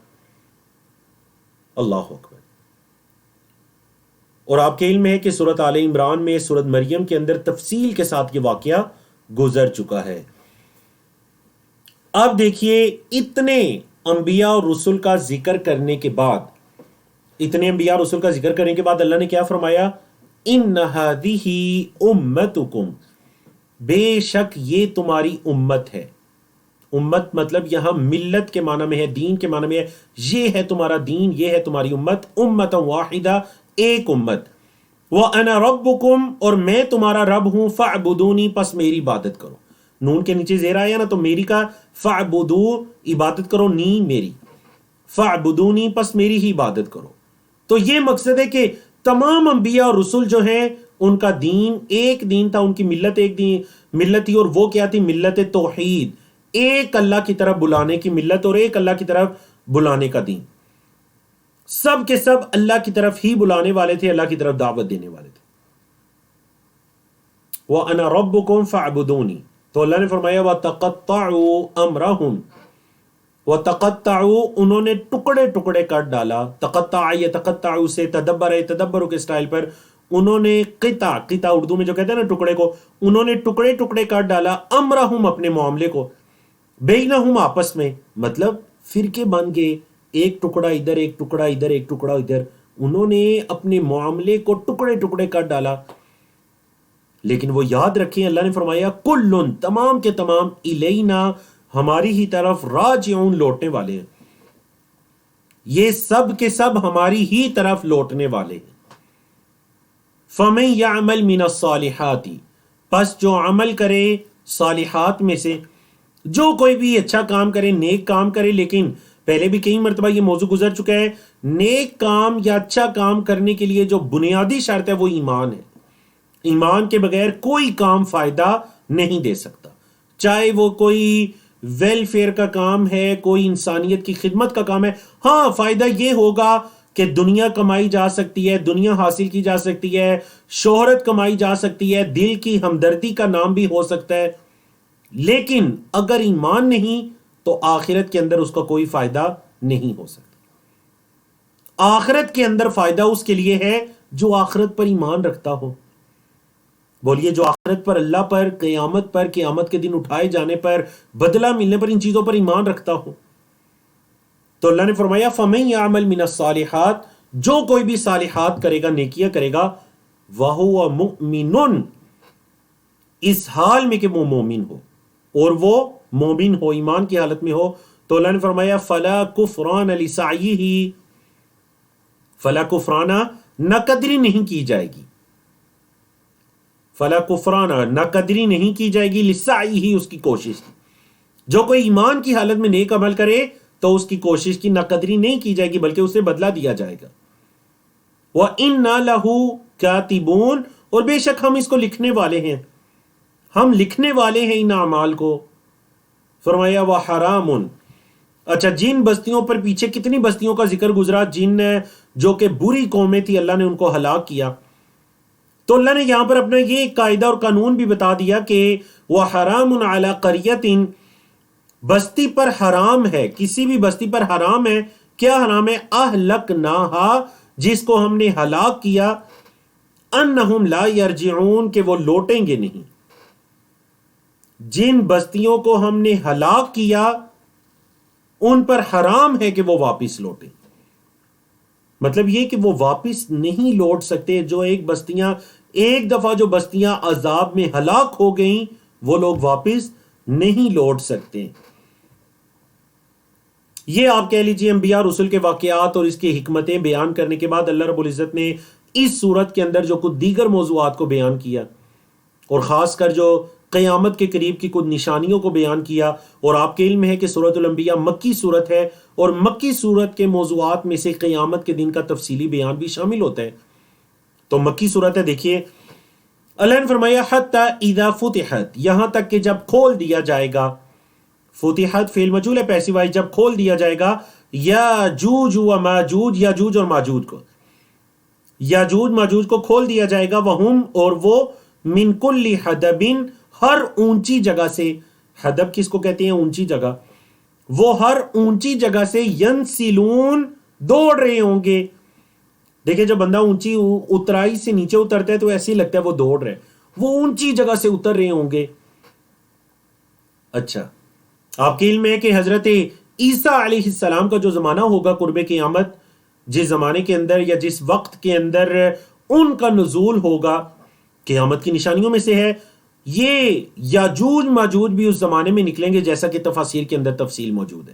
اللہ اکبر. اور آپ کے علم ہے کہ سورۃ آل عمران میں سورۃ مریم کے اندر تفصیل کے ساتھ یہ واقعہ گزر چکا ہے. اب دیکھیے اتنے انبیاء اور رسل کا ذکر کرنے کے بعد اللہ نے کیا فرمایا؟ ان ہذہ امتکم بے شک یہ تمہاری امت ہے. امت مطلب یہاں ملت کے معنی میں ہے، دین کے معنی میں ہے. یہ ہے تمہارا دین، یہ ہے تمہاری امت. امتا واحدہ ایک امت. وَأَنَا رَبُّكُمْ اور میں تمہارا رب ہوں. فَاعْبُدُونِی پس میری عبادت کرو. نون کے نیچے زیر آیا نا تو میری کا فَاعْبُدُو عبادت کرو، نی میری. فَاعْبُدُونِی پس میری ہی عبادت کرو. تو یہ مقصد ہے کہ تمام انبیاء اور رسول جو ہیں ان کا دین ایک دین تھا، ان کی ملت ایک دین ملت تھی. اور وہ کیا تھی؟ ملت توحید، ایک اللہ کی طرف بلانے کی ملت اور ایک اللہ کی طرف بلانے کا دین. سب کے سب اللہ کی طرف ہی بلانے والے تھے، اللہ کی طرف دعوت دینے والے تھے. وَأَنَا رَبُّكُمْ فَاعْبُدُونِی. تو اللہ نے فرمایا وَتَقَطَّعُوا أَمْرَهُمْ. وَتَقَطَّعُوا انہوں نے ٹکڑے ٹکڑے کر ڈالا. تقطع یتقطع سے تدبر کے سٹائل پر انہوں نے قطع اردو میں جو کہتے ہیں نا ٹکڑے کو، انہوں نے ٹکڑے ٹکڑے کر ڈالا. امرہم اپنے معاملے کو، بینہم آپس میں، مطلب فرقے بن گئے، ایک ٹکڑا ادھر ایک ٹکڑا ادھر ایک ٹکڑا ادھر. انہوں نے اپنے معاملے کو ٹکڑے ٹکڑے کر ڈالا. لیکن وہ یاد رکھیں اللہ نے فرمایا کلن تمام کے تمام الینا ہماری ہی طرف راجعون لوٹنے والے ہیں. یہ سب کے سب ہماری ہی طرف لوٹنے والے ہیں. فَمَن يَعْمَلْ مِنَ الصَّالِحَاتِ پس جو عمل کرے صالحات میں سے، جو کوئی بھی اچھا کام کرے، نیک کام کرے. لیکن پہلے بھی کئی مرتبہ یہ موضوع گزر چکا ہے، نیک کام یا اچھا کام کرنے کے لیے جو بنیادی شرط ہے وہ ایمان ہے. ایمان کے بغیر کوئی کام فائدہ نہیں دے سکتا، چاہے وہ کوئی ویلفیئر کا کام ہے، کوئی انسانیت کی خدمت کا کام ہے. ہاں فائدہ یہ ہوگا کہ دنیا کمائی جا سکتی ہے، دنیا حاصل کی جا سکتی ہے، شہرت کمائی جا سکتی ہے، دل کی ہمدردی کا نام بھی ہو سکتا ہے. لیکن اگر ایمان نہیں تو آخرت کے اندر اس کا کوئی فائدہ نہیں ہو سکتا. آخرت کے اندر فائدہ اس کے لیے ہے جو آخرت پر ایمان رکھتا ہو. بولیے جو آخرت پر، اللہ پر، قیامت کے دن اٹھائے جانے پر، بدلہ ملنے پر، ان چیزوں پر ایمان رکھتا ہو. تو اللہ نے فرمایا فَمَن يَعْمَلْ مِنَ الصَّالِحَاتِ جو کوئی بھی صالحات کرے گا، نیکیاں کرے گا، وَهُوَ مُؤْمِنٌ اس حال میں کہ وہ مومن ہو، اور وہ مومن ہو، ایمان کی حالت میں ہو. تو اللہ نے فرمایا فَلَا كُفْرَانَ لِسَعْيِهِ فَلَا كُفْرَانَ ناقدری نہیں کی جائے گی. فَلَا كُفْرَانَ ناقدری نہیں کی جائے گی لِسَعْيِهِ اس کی کوشش کی. جو کوئی ایمان کی حالت میں نیک عمل کرے تو اس کی کوشش کی ناقدری نہیں کی جائے گی بلکہ اسے بدلہ دیا جائے گا. وَإِنَّا لَهُ كَاتِبُونَ اور بے شک ہم اس کو لکھنے والے ہیں، ہم لکھنے والے ہیں ان اعمال کو. فرمایا وَحَرَامٌ اچھا، جن بستیوں پر پیچھے کتنی بستیوں کا ذکر گزرا جن جو کہ بری قومیں تھی، اللہ نے ان کو ہلاک کیا. تو اللہ نے یہاں پر اپنا یہ قاعدہ اور قانون بھی بتا دیا کہ وہ حرام علی قریۃ، بستی پر حرام ہے، کسی بھی بستی پر حرام ہے. کیا حرام ہے؟ اہلکناہا، جس کو ہم نے ہلاک کیا، انہم لا یرجعون، کہ وہ لوٹیں گے نہیں. جن بستیوں کو ہم نے ہلاک کیا ان پر حرام ہے کہ وہ واپس لوٹیں. مطلب یہ کہ وہ واپس نہیں لوٹ سکتے. جو ایک دفعہ جو بستیاں عذاب میں ہلاک ہو گئیں وہ لوگ واپس نہیں لوٹ سکتے. یہ آپ کہہ لیجئے انبیاء رسول کے واقعات اور اس کی حکمتیں بیان کرنے کے بعد اللہ رب العزت نے اس صورت کے اندر جو کچھ دیگر موضوعات کو بیان کیا، اور خاص کر جو قیامت کے قریب کی کچھ نشانیوں کو بیان کیا. اور آپ کے علم ہے کہ سورۃ الانبیاء مکی صورت ہے، اور مکی صورت کے موضوعات میں سے قیامت کے دن کا تفصیلی بیان بھی شامل ہوتا ہے. تو مکی صورت ہے. دیکھیے اللہ نے فرمایا حتی اذا فتحت، یہاں تک کہ جب کھول دیا جائے گا. فتحت فعل مجہول ہے پیسو وائی، جب کھول دیا جائے گا یاجوج و ماجوج، یاجوج اور ماجوج کو، یاجوج ماجوج کو کھول دیا جائے گا. وہم، اور وہ، من کل حدب، ہر اونچی جگہ سے. حدب کس کو کہتے ہیں؟ اونچی جگہ. وہ ہر اونچی جگہ سے ینسلون، دوڑ رہے ہوں گے. دیکھیں جب بندہ اونچی اترائی سے نیچے اترتا ہے تو ایسے ہی لگتا ہے وہ دوڑ رہے، وہ اونچی جگہ سے اتر رہے ہوں گے. اچھا، آپ کے علم ہے کہ حضرت عیسیٰ علیہ السلام کا جو زمانہ ہوگا قرب قیامت، جس زمانے کے اندر یا جس وقت کے اندر ان کا نزول ہوگا، قیامت کی نشانیوں میں سے ہے. یہ یاجوج ماجوج بھی اس زمانے میں نکلیں گے، جیسا کہ تفاسیر کے اندر تفصیل موجود ہے.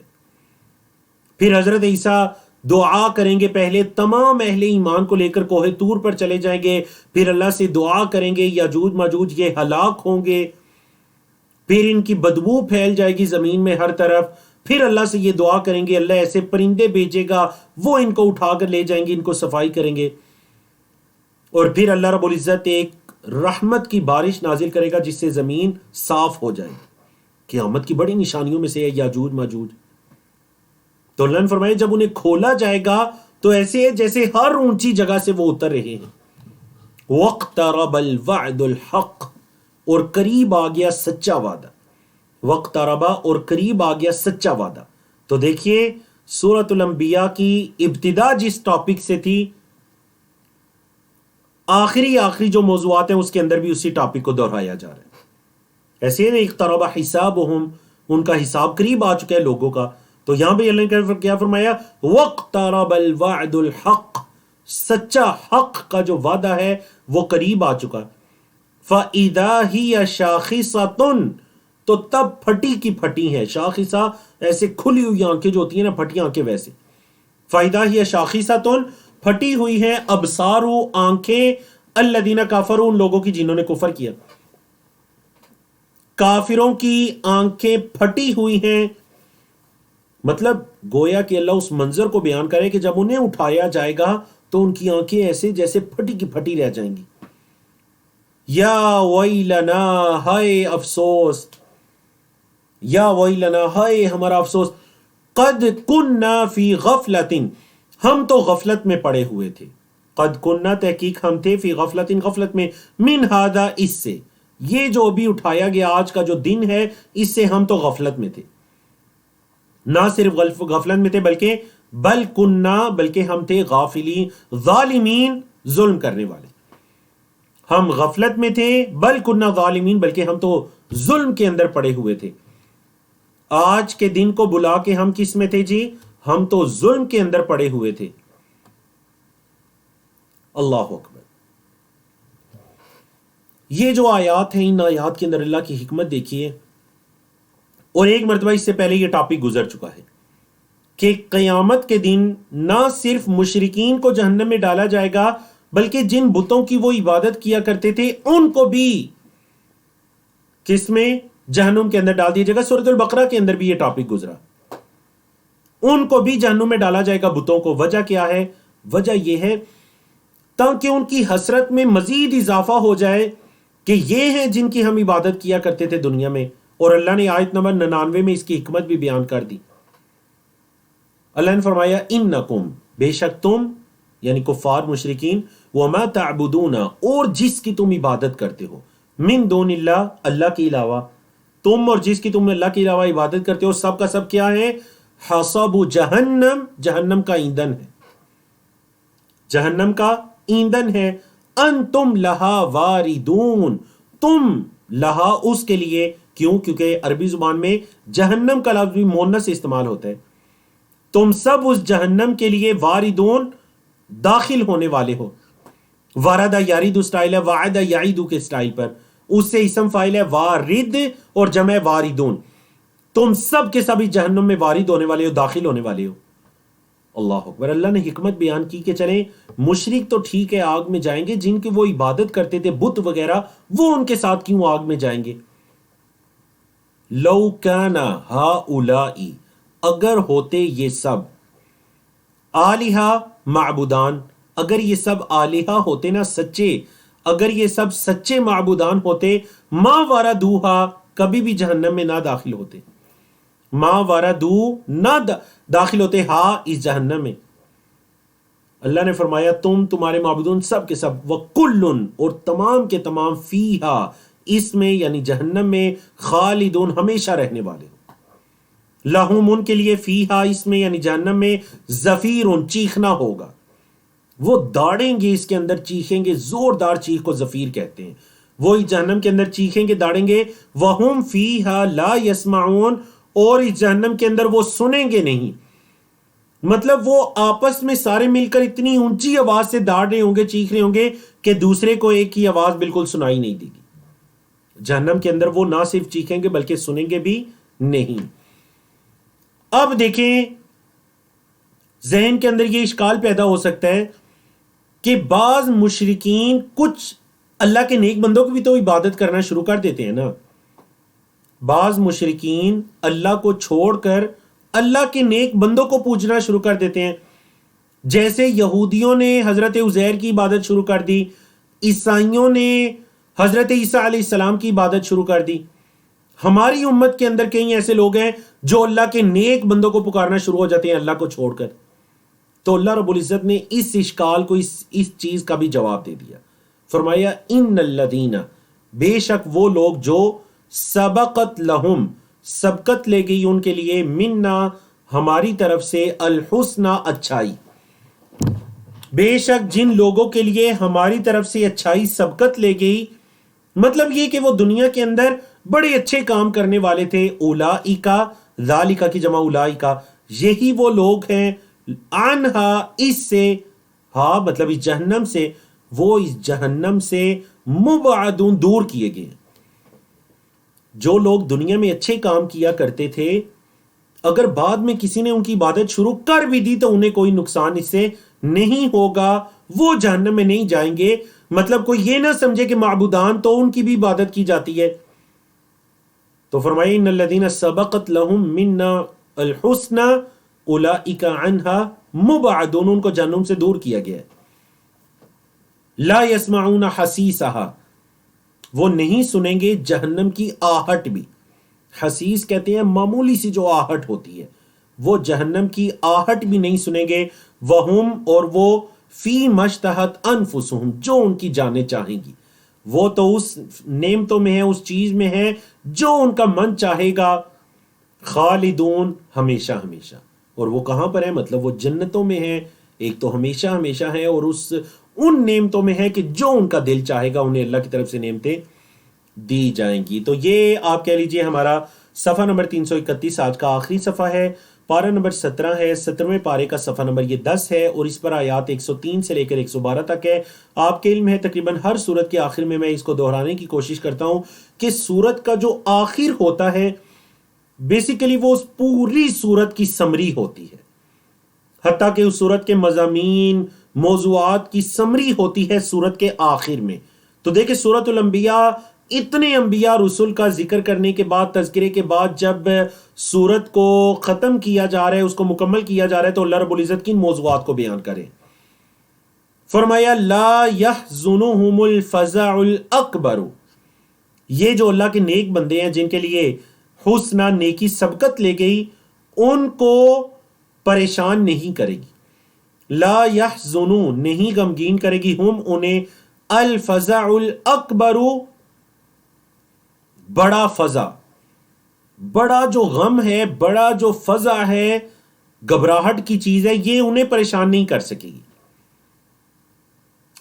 پھر حضرت عیسیٰ دعا کریں گے، پہلے تمام اہل ایمان کو لے کر کوہ طور پر چلے جائیں گے، پھر اللہ سے دعا کریں گے، یاجوج ماجوج یہ ہلاک ہوں گے، پھر ان کی بدبو پھیل جائے گی زمین میں ہر طرف. پھر اللہ سے یہ دعا کریں گے، اللہ ایسے پرندے بھیجے گا، وہ ان کو اٹھا کر لے جائیں گے، ان کو صفائی کریں گے. اور پھر اللہ رب العزت ایک رحمت کی بارش نازل کرے گا جس سے زمین صاف ہو جائے. قیامت کی بڑی نشانیوں میں سے ہے یاجوج ماجوج. تو اللہ نے فرمایا جب انہیں کھولا جائے گا تو ایسے ہے جیسے ہر اونچی جگہ سے وہ اتر رہے ہیں. وَاقْتَرَبَ الْوَعْدُ الْحَقِّ، اور قریب آ گیا سچا وعدہ. وَاقْتَرَبَ، اور قریب آ گیا سچا وعدہ. تو دیکھیے سورۃ الانبیاء کی ابتدا جس ٹاپک سے تھی، آخری جو موضوعات ہیں اس کے اندر بھی اسی ٹاپک کو دہرایا جا رہا ہے. ایسے ہی اقترب حسابہم، ان کا حساب قریب آ چکا ہے لوگوں کا. تو یہاں پہ اللہ نے کیا فرمایا؟ وَاقْتَرَبَ الْوَعْدُ الْحَقِّ، سچا حق کا جو وعدہ ہے وہ قریب آ چکا. فَإِذَا هِيَ شَاخِصَةٌ، تو تب پھٹی کی پھٹی ہے. شاخصہ ایسے کھلی ہوئی آنکھیں جو ہوتی ہیں نا، پھٹی آنکھیں ویسے. فَإِذَا هِيَ شَاخِصَةٌ، پھٹی ہوئی ہیں ابصار، آنکھیں، الذین کفروا، ان لوگوں کی جنہوں نے کفر کیا. کافروں کی آنکھیں پھٹی ہوئی ہیں. مطلب گویا کہ اللہ اس منظر کو بیان کرے کہ جب انہیں اٹھایا جائے گا تو ان کی آنکھیں ایسے جیسے پھٹی کی پھٹی رہ جائیں گی. یا ویلنا، ہائے افسوس، یا ویلنا، ہائے ہمارا افسوس. قد کننا فی غفلت، ہم تو غفلت میں پڑے ہوئے تھے. قد کننا، تحقیق ہم تھے، فی غفلت، غفلت میں، من ہذا، اس سے، یہ جو ابھی اٹھایا گیا آج کا جو دن ہے، اس سے ہم تو غفلت میں تھے. نہ صرف غفلت میں تھے بلکہ بل کننا، بلکہ ہم تھے غافلین، ظالمین، ظلم کرنے والے. ہم غفلت میں تھے، بل کننا ظالمین، بلکہ ہم تو ظلم کے اندر پڑے ہوئے تھے. آج کے دن کو بلا کے ہم کس میں تھے جی؟ ہم تو ظلم کے اندر پڑے ہوئے تھے. اللہ اکبر. یہ جو آیات ہیں، ان آیات کے اندر اللہ کی حکمت دیکھیے. اور ایک مرتبہ اس سے پہلے یہ ٹاپک گزر چکا ہے کہ قیامت کے دن نہ صرف مشرکین کو جہنم میں ڈالا جائے گا بلکہ جن بتوں کی وہ عبادت کیا کرتے تھے ان کو بھی کس میں؟ جہنم کے اندر ڈال دیا جائے گا. سورۃ البقرہ کے اندر بھی یہ ٹاپک گزرا. ان کو بھی جہنم میں ڈالا جائے گا، بتوں کو. وجہ کیا ہے؟ وجہ یہ ہے تاکہ ان کی حسرت میں مزید اضافہ ہو جائے کہ یہ ہیں جن کی ہم عبادت کیا کرتے تھے دنیا میں. اور اللہ نے آیت نمبر 99 میں اس کی حکمت بھی بیان کر دی. اللہ نے فرمایا انکم، بے شک تم یعنی کفار مشرکین، وما تعبدون، اور جس کی تم عبادت کرتے ہو، من دون اللہ، اللہ کے علاوہ، تم اور جس کی تم اللہ کے علاوہ عبادت کرتے ہو سب کا سب کیا ہے؟ حصب جہنم، جہنم کا ایندھن ہے، جہنم کا ایندھن ہے، انتم لہا واردون، تم لہا اس کے لیے، کیوں؟ کیونکہ عربی زبان میں جہنم کا لفظ بھی مؤنث استعمال ہوتا ہے، تم سب اس جہنم کے لیے واردون، داخل ہونے والے ہو۔ وارد یارید اسٹائل ہے، وعد یعیدو کے اسٹائل پر، اس سے اسم فاعل ہے وارد اور جمع واردون، تم سب کے سب اس جہنم میں وارد ہونے والے ہو، داخل ہونے والے ہو۔ اللہ اکبر۔ اللہ نے حکمت بیان کی کہ چلیں مشرک تو ٹھیک ہے آگ میں جائیں گے، جن کی وہ عبادت کرتے تھے بت وغیرہ، وہ ان کے ساتھ کیوں آگ میں جائیں گے؟ لو کان ہؤلاء، اگر ہوتے یہ سب، آلہہ معبودان، اگر یہ سب آلہہ ہوتے نا سچے، اگر یہ سب سچے معبودان ہوتے، ما واردوہا، کبھی بھی جہنم میں نہ داخل ہوتے، ما واردو، نہ داخل ہوتے، ہاں اس جہنم میں۔ اللہ نے فرمایا تم، تمہارے معبودون سب کے سب، وکلن، اور تمام کے تمام، فیہا، اس میں یعنی جہنم میں، خالدون، ہمیشہ رہنے والے، لہم، ان کے لیے، فیہا، اس میں یعنی جہنم میں، زفیرun، چیخنا ہوگا، وہ داڑیں گے اس کے اندر، چیخیں گے، زوردار چیخ کو زفیر کہتے ہیں، وہ اس جہنم کے اندر چیخیں گے، داڑیں گے، وہم فیہا لا یسمعون، اور اس جہنم کے اندر وہ سنیں گے نہیں، مطلب وہ آپس میں سارے مل کر اتنی اونچی آواز سے داڑ رہے ہوں گے، چیخ رہے ہوں گے کہ دوسرے کو ایک ہی آواز بالکل سنائی نہیں دے گی۔ جہنم کے اندر وہ نہ صرف چیخیں گے بلکہ سنیں گے بھی نہیں۔ اب دیکھیں ذہن کے اندر یہ اشکال پیدا ہو سکتا ہے کہ بعض مشرکین کچھ اللہ کے نیک بندوں کی بھی تو عبادت کرنا شروع کر دیتے ہیں نا، بعض مشرکین اللہ کو چھوڑ کر اللہ کے نیک بندوں کو پوجنا شروع کر دیتے ہیں، جیسے یہودیوں نے حضرت عزیر کی عبادت شروع کر دی، عیسائیوں نے حضرت عیسیٰ علیہ السلام کی عبادت شروع کر دی۔ ہماری امت کے اندر کئی ایسے لوگ ہیں جو اللہ کے نیک بندوں کو پکارنا شروع ہو جاتے ہیں اللہ کو چھوڑ کر۔ تو اللہ رب العزت نے اس اشکال کو، اس چیز کا بھی جواب دے دیا، فرمایا ان الذین، بے شک وہ لوگ جو، سبقت لہم، سبقت لے گئی ان کے لیے، منا، ہماری طرف سے، الحسنى، اچھائی، بے شک جن لوگوں کے لیے ہماری طرف سے اچھائی سبقت لے گئی، مطلب یہ کہ وہ دنیا کے اندر بڑے اچھے کام کرنے والے تھے، اولئک، ذالک کی جمع اولئک، یہی وہ لوگ ہیں، عنہا، اس سے، ہاں مطلب اس جہنم سے، وہ اس جہنم سے مبعدون، دور کیے گئے۔ جو لوگ دنیا میں اچھے کام کیا کرتے تھے، اگر بعد میں کسی نے ان کی عبادت شروع کر بھی دی تو انہیں کوئی نقصان اس سے نہیں ہوگا، وہ جہنم میں نہیں جائیں گے۔ مطلب کوئی یہ نہ سمجھے کہ معبودان تو ان کی بھی عبادت کی جاتی ہے۔ تو فرمایا ان الذین سبقت لہم منا الحسنى اولئک عنہا مبعدون، ان کو جہنم سے دور کیا گیا ہے۔ لا یسمعون حسیسہا، وہ نہیں سنیں گے جہنم کی آہٹ بھی، حسیس کہتے ہیں معمولی سی جو آہٹ ہوتی ہے، وہ جہنم کی آہٹ بھی نہیں سنیں گے، وہم، اور وہ، فی مشتہت انفسہم، جو ان کی جانیں چاہیں گی، وہ تو اس نعمتوں میں ہے، اس چیز میں ہے جو ان کا من چاہے گا، خالدون، ہمیشہ ہمیشہ۔ اور وہ کہاں پر ہے؟ مطلب وہ جنتوں میں ہے، ایک تو ہمیشہ ہمیشہ ہے، اور ان نعمتوں میں ہے کہ جو ان کا دل چاہے گا انہیں اللہ کی طرف سے نعمتیں دی جائیں گی۔ تو یہ آپ کہہ لیجئے ہمارا صفحہ نمبر 331 آج کا آخری صفحہ ہے، پارہ نمبر 17 ہے، 17ویں پارے کا صفحہ نمبر یہ 10 ہے، اور اس پر آیات 103 سے لے کر 112 تک ہے۔ آپ کے علم ہے تقریباً ہر سورت کے آخر میں اس کو دہرانے کی کوشش کرتا ہوں کہ سورت کا جو آخر ہوتا ہے بیسیکلی وہ اس پوری سورت کی سمری ہوتی ہے، حتیٰ کہ اس سورت کے مضامین، موضوعات کی سمری ہوتی ہے سورت کے آخر میں۔ تو دیکھیں سورت الانبیاء، اتنے انبیاء رسول کا ذکر کرنے کے بعد، تذکرے کے بعد، جب سورت کو ختم کیا جا رہا ہے، اس کو مکمل کیا جا رہا ہے، تو اللہ رب العزت کن موضوعات کو بیان کریں؟ فرمایا لا يحزنهم الفزع الاکبر، یہ جو اللہ کے نیک بندے ہیں جن کے لیے حسنہ، نیکی سبقت لے گئی، ان کو پریشان نہیں کرے گی، لا یحزنون نہیں غمگین کرے گی، ہم انہیں الفزع الاکبر بڑا فزع، بڑا جو غم ہے، بڑا جو فزع ہے، گھبراہٹ کی چیز ہے، یہ انہیں پریشان نہیں کر سکے گی۔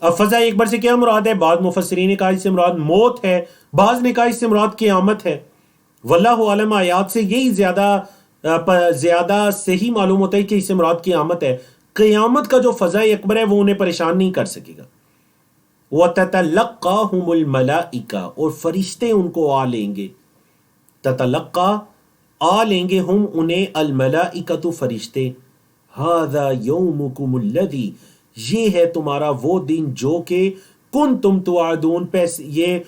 اب فزع ایک بار سے کیا مراد ہے؟ بعض مفسرین نے کہا اس سے مراد موت ہے، بعض نے کہا اس سے مراد قیامت ہے۔ واللہ عالم، آیات سے یہی زیادہ صحیح معلوم ہوتا ہے کہ اس سے مراد قیامت ہے۔ قیامت کا جو فزع اکبر ہے وہ انہیں پریشان نہیں کر سکے گا۔ وَتَتَلَقَّاهُمُ الْمَلَائِكَةُ اور فرشتے ان کو آ لیں گے، تتلقا آ لیں گے ہم انہیں، الملائکۃ فرشتے، ھذا یومکم الذی یہ ہے تمہارا وہ دن جو کہ کنتم توعدون، یہ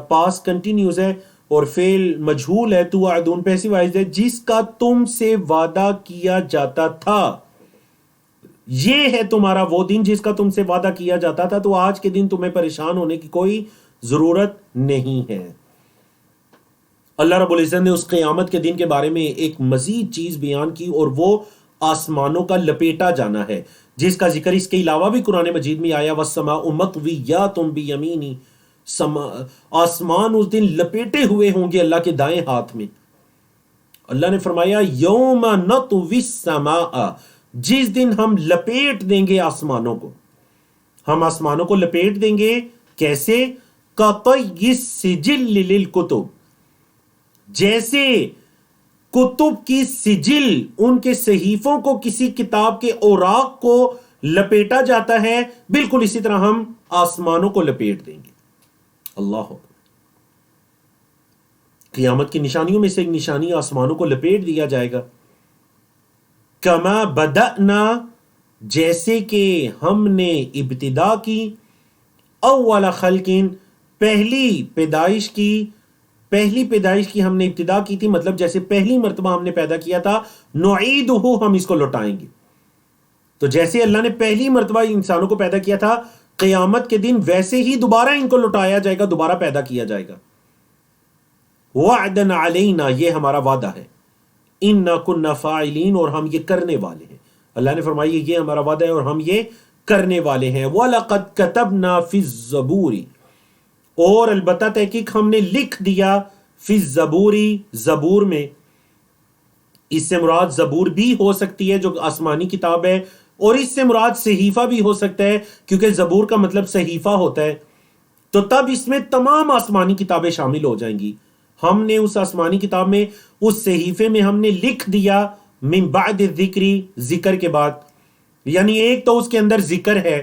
پاس کنٹینیوز ہے اور فعل مجہول ہے، توعدون پیسو وائز ہے، جس کا تم سے وعدہ کیا جاتا تھا۔ یہ ہے تمہارا وہ دن جس کا تم سے وعدہ کیا جاتا تھا، تو آج کے دن تمہیں پریشان ہونے کی کوئی ضرورت نہیں ہے۔ اللہ رب العزت نے اس قیامت کے دن کے بارے میں ایک مزید چیز بیان کی، اور وہ آسمانوں کا لپیٹا جانا ہے، جس کا ذکر اس کے علاوہ بھی قرآن مجید میں آیا، وَالسَّمَاءُ مَطْوِيَّاتٌ بِيَمِينِ، آسمان اس دن لپیٹے ہوئے ہوں گے اللہ کے دائیں ہاتھ میں۔ اللہ نے فرمایا یوم نطوی السماء، جس دن ہم لپیٹ دیں گے آسمانوں کو، ہم آسمانوں کو لپیٹ دیں گے کیسے؟ کَطَيِّ السِّجِلِّ لِلْكُتُبِ، جیسے کتب کی سجل، ان کے صحیفوں کو، کسی کتاب کے اوراق کو لپیٹا جاتا ہے، بالکل اسی طرح ہم آسمانوں کو لپیٹ دیں گے۔ اللہ اکبر۔ قیامت کی نشانیوں میں سے ایک نشانی آسمانوں کو لپیٹ دیا جائے گا۔ کما بدأنا، جیسے کہ ہم نے ابتدا کی، اول خلق، پہلی پیدائش کی ہم نے ابتدا کی تھی، مطلب جیسے پہلی مرتبہ ہم نے پیدا کیا تھا، نعیدہ، ہم اس کو لوٹائیں گے۔ تو جیسے اللہ نے پہلی مرتبہ انسانوں کو پیدا کیا تھا، قیامت کے دن ویسے ہی دوبارہ ان کو لوٹایا جائے گا، دوبارہ پیدا کیا جائے گا۔ وعدن علینا، یہ ہمارا وعدہ ہے، انا کنا فاعلین، اور ہم یہ کرنے والے ہیں۔ اللہ نے فرمایا یہ ہمارا وعدہ ہے اور ہم یہ کرنے والے ہیں۔ وَلَقَدْ كَتَبْنَا فِي الزَّبُورِ، اور البتہ تحقیق ہم نے لکھ دیا، فی الزبوری، زبور میں۔ اس سے مراد زبور بھی ہو سکتی ہے جو آسمانی کتاب ہے، اور اس سے مراد صحیفہ بھی ہو سکتا ہے، کیونکہ زبور کا مطلب صحیفہ ہوتا ہے، تو تب اس میں تمام آسمانی کتابیں شامل ہو جائیں گی۔ ہم نے اس آسمانی کتاب میں، اس صحیفے میں ہم نے لکھ دیا، من بعد الذکر، ذکر کے بعد، یعنی ایک تو اس کے اندر ذکر ہے،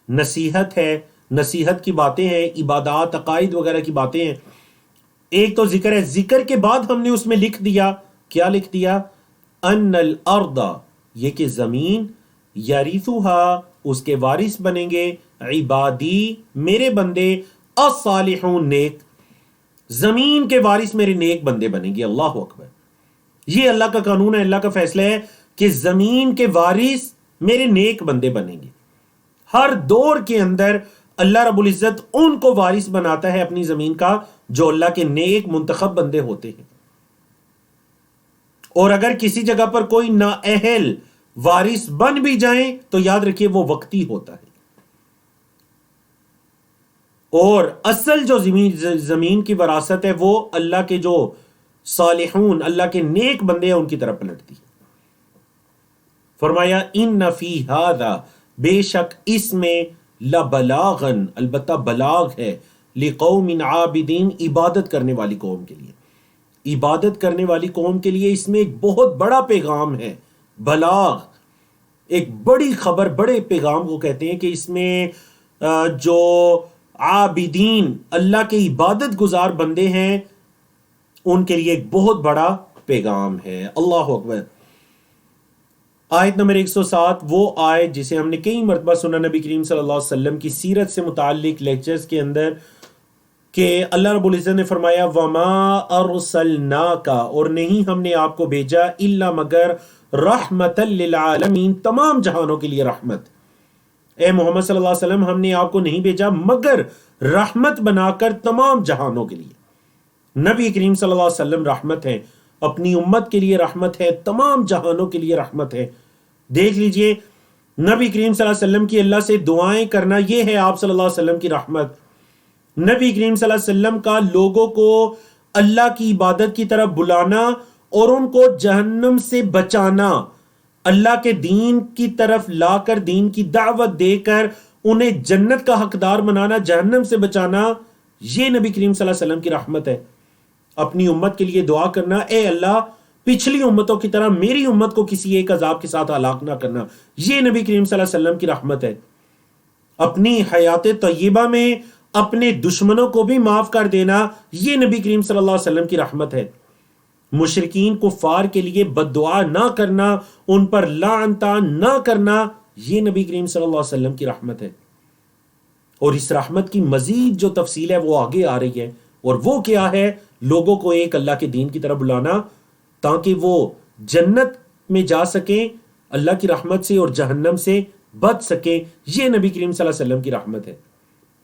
نصیحت ہے، نصیحت کی باتیں ہیں، عبادات، عقائد وغیرہ کی باتیں ہیں، ایک تو ذکر ہے، ذکر کے بعد ہم نے اس میں لکھ دیا، کیا لکھ دیا؟ ان الارض، یہ کہ زمین، یرثھا، اس کے وارث بنیں گے، عبادی، میرے بندے، الصالحون، نیک، زمین کے وارث میرے نیک بندے بنیں گے۔ اللہ اکبر۔ یہ اللہ کا قانون ہے، اللہ کا فیصلہ ہے کہ زمین کے وارث میرے نیک بندے بنیں گے۔ ہر دور کے اندر اللہ رب العزت ان کو وارث بناتا ہے اپنی زمین کا جو اللہ کے نیک منتخب بندے ہوتے ہیں، اور اگر کسی جگہ پر کوئی نااہل وارث بن بھی جائیں تو یاد رکھیے وہ وقتی ہوتا ہے، اور اصل جو زمین کی وراثت ہے وہ اللہ کے جو صالحون، اللہ کے نیک بندے ہیں، ان کی طرف پلٹتی ہے۔ فرمایا ان فی ھذا، بے شک اس میں، لبلاغن، البتہ بلاغ ہے، لقوم عابدین، عبادت کرنے والی قوم کے لیے، عبادت کرنے والی قوم کے لیے اس میں ایک بہت بڑا پیغام ہے۔ بلاغ ایک بڑی خبر، بڑے پیغام کو کہتے ہیں، کہ اس میں جو عابدین، اللہ کے عبادت گزار بندے ہیں، ان کے لیے ایک بہت بڑا پیغام ہے۔ اللہ اکبر۔ آیت نمبر 107 وہ آیت جسے ہم نے کئی مرتبہ سنا نبی کریم صلی اللہ علیہ وسلم کی سیرت سے متعلق لیکچرز کے اندر، کہ اللہ رب العزت نے فرمایا وَمَا أَرْسَلْنَاكَ، اور نہیں ہم نے آپ کو بھیجا، إِلَّا مگر رحمتا للعالمین، تمام جہانوں کے لیے رحمت۔ اے محمد صلی اللہ علیہ وسلم، ہم نے آپ کو نہیں بھیجا مگر رحمت بنا کر تمام جہانوں کے لیے۔ نبی کریم صلی اللہ علیہ وسلم رحمت ہیں، اپنی امت کے لیے رحمت ہے، تمام جہانوں کے لیے رحمت ہے۔ دیکھ لیجئے نبی کریم صلی اللہ علیہ وسلم کی اللہ سے دعائیں کرنا، یہ ہے آپ صلی اللہ علیہ وسلم کی رحمت۔ نبی کریم صلی اللہ علیہ وسلم کا لوگوں کو اللہ کی عبادت کی طرف بلانا اور ان کو جہنم سے بچانا، اللہ کے دین کی طرف لا کر دین کی دعوت دے کر انہیں جنت کا حقدار بنانا، جہنم سے بچانا، یہ نبی کریم صلی اللہ علیہ وسلم کی رحمت ہے۔ اپنی امت کے لیے دعا کرنا، اے اللہ پچھلی امتوں کی طرح میری امت کو کسی ایک عذاب کے ساتھ ہلاک نہ کرنا، یہ نبی کریم صلی اللہ علیہ وسلم کی رحمت ہے۔ اپنی حیات طیبہ میں اپنے دشمنوں کو بھی معاف کر دینا، یہ نبی کریم صلی اللہ علیہ وسلم کی رحمت ہے۔ مشرکین کفار کے لیے بد دعا نہ کرنا، ان پر لعنتاں نہ کرنا، یہ نبی کریم صلی اللہ علیہ وسلم کی رحمت ہے۔ اور اس رحمت کی مزید جو تفصیل ہے وہ آگے آ رہی ہے، اور وہ کیا ہے؟ لوگوں کو ایک اللہ کے دین کی طرف بلانا تاکہ وہ جنت میں جا سکیں، اللہ کی رحمت سے، اور جہنم سے بچ سکیں، یہ نبی کریم صلی اللہ علیہ وسلم کی رحمت ہے۔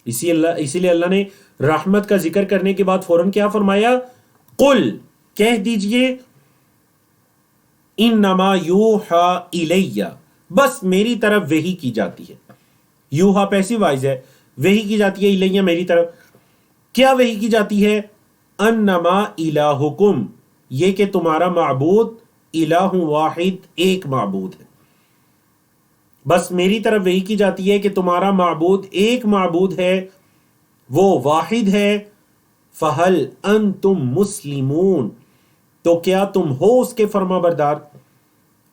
اسی لیے اللہ نے رحمت کا ذکر کرنے کے بعد فوراً کیا فرمایا؟ قل، کہہ دیجئے، انما یوحا الیہ، بس میری طرف وحی کی جاتی ہے۔ یوحا پیسو وائز ہے، وحی کی جاتی ہے الیہ، میری طرف۔ کیا وحی کی جاتی ہے؟ انما الہکم، یہ کہ تمہارا معبود الہ واحد، ایک معبود ہے۔ بس میری طرف وحی کی جاتی ہے کہ تمہارا معبود ایک معبود ہے، وہ واحد ہے۔ فہل انتم مسلمون، تو کیا تم ہو اس کے فرما بردار؟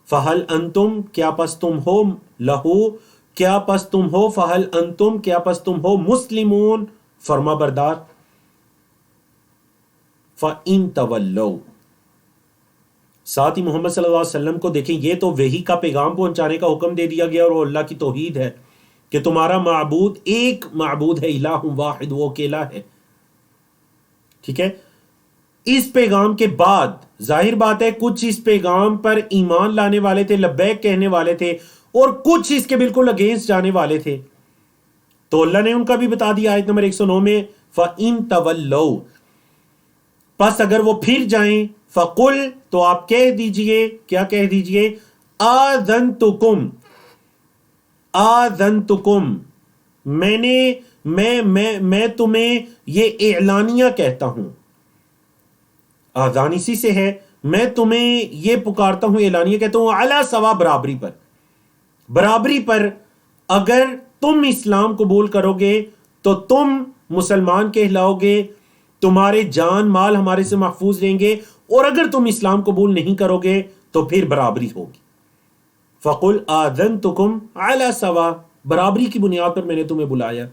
فہل انتم، کیا پس تم ہو، لہو، کیا پس تم ہو، فہل انتم، کیا پس تم ہو، مسلمون، فرما بردار۔ فَإِن تَوَلَّوْا، ساتھ ہی محمد صلی اللہ علیہ وسلم کو دیکھیں، یہ تو وحی کا پیغام پہنچانے کا حکم دے دیا گیا، اور اللہ کی توحید ہے کہ تمہارا معبود ایک معبود ہے، الہ واحد، وہ اکیلا ہے۔ ٹھیک ہے، اس پیغام کے بعد ظاہر بات ہے کچھ اس پیغام پر ایمان لانے والے تھے، لبیک کہنے والے تھے، اور کچھ اس کے بالکل اگینسٹ جانے والے تھے، تو اللہ نے ان کا بھی بتا دیا آیت نمبر 109 میں، فَإِن تَوَلَّوْا، پس اگر وہ پھر جائیں، فَقُلْ، تو آپ کہہ دیجئے، کیا کہہ دیجئے؟ آذَنْتُكُمْ، آذَنْتُكُمْ، میں تمہیں یہ اعلانیہ کہتا ہوں۔ آذان اسی سے ہے، میں تمہیں یہ پکارتا ہوں، اعلانیہ کہتا ہوں، علی سوا، برابری پر، برابری پر۔ اگر تم اسلام قبول کرو گے تو تم مسلمان کہلاؤ گے، تمہارے جان مال ہمارے سے محفوظ رہیں گے، اور اگر تم اسلام قبول نہیں کرو گے تو پھر برابری ہوگی۔ فَقُلْ آذَنْتُكُمْ عَلَى سَوَا، برابری کی بنیاد پر میں نے تمہیں بلایا۔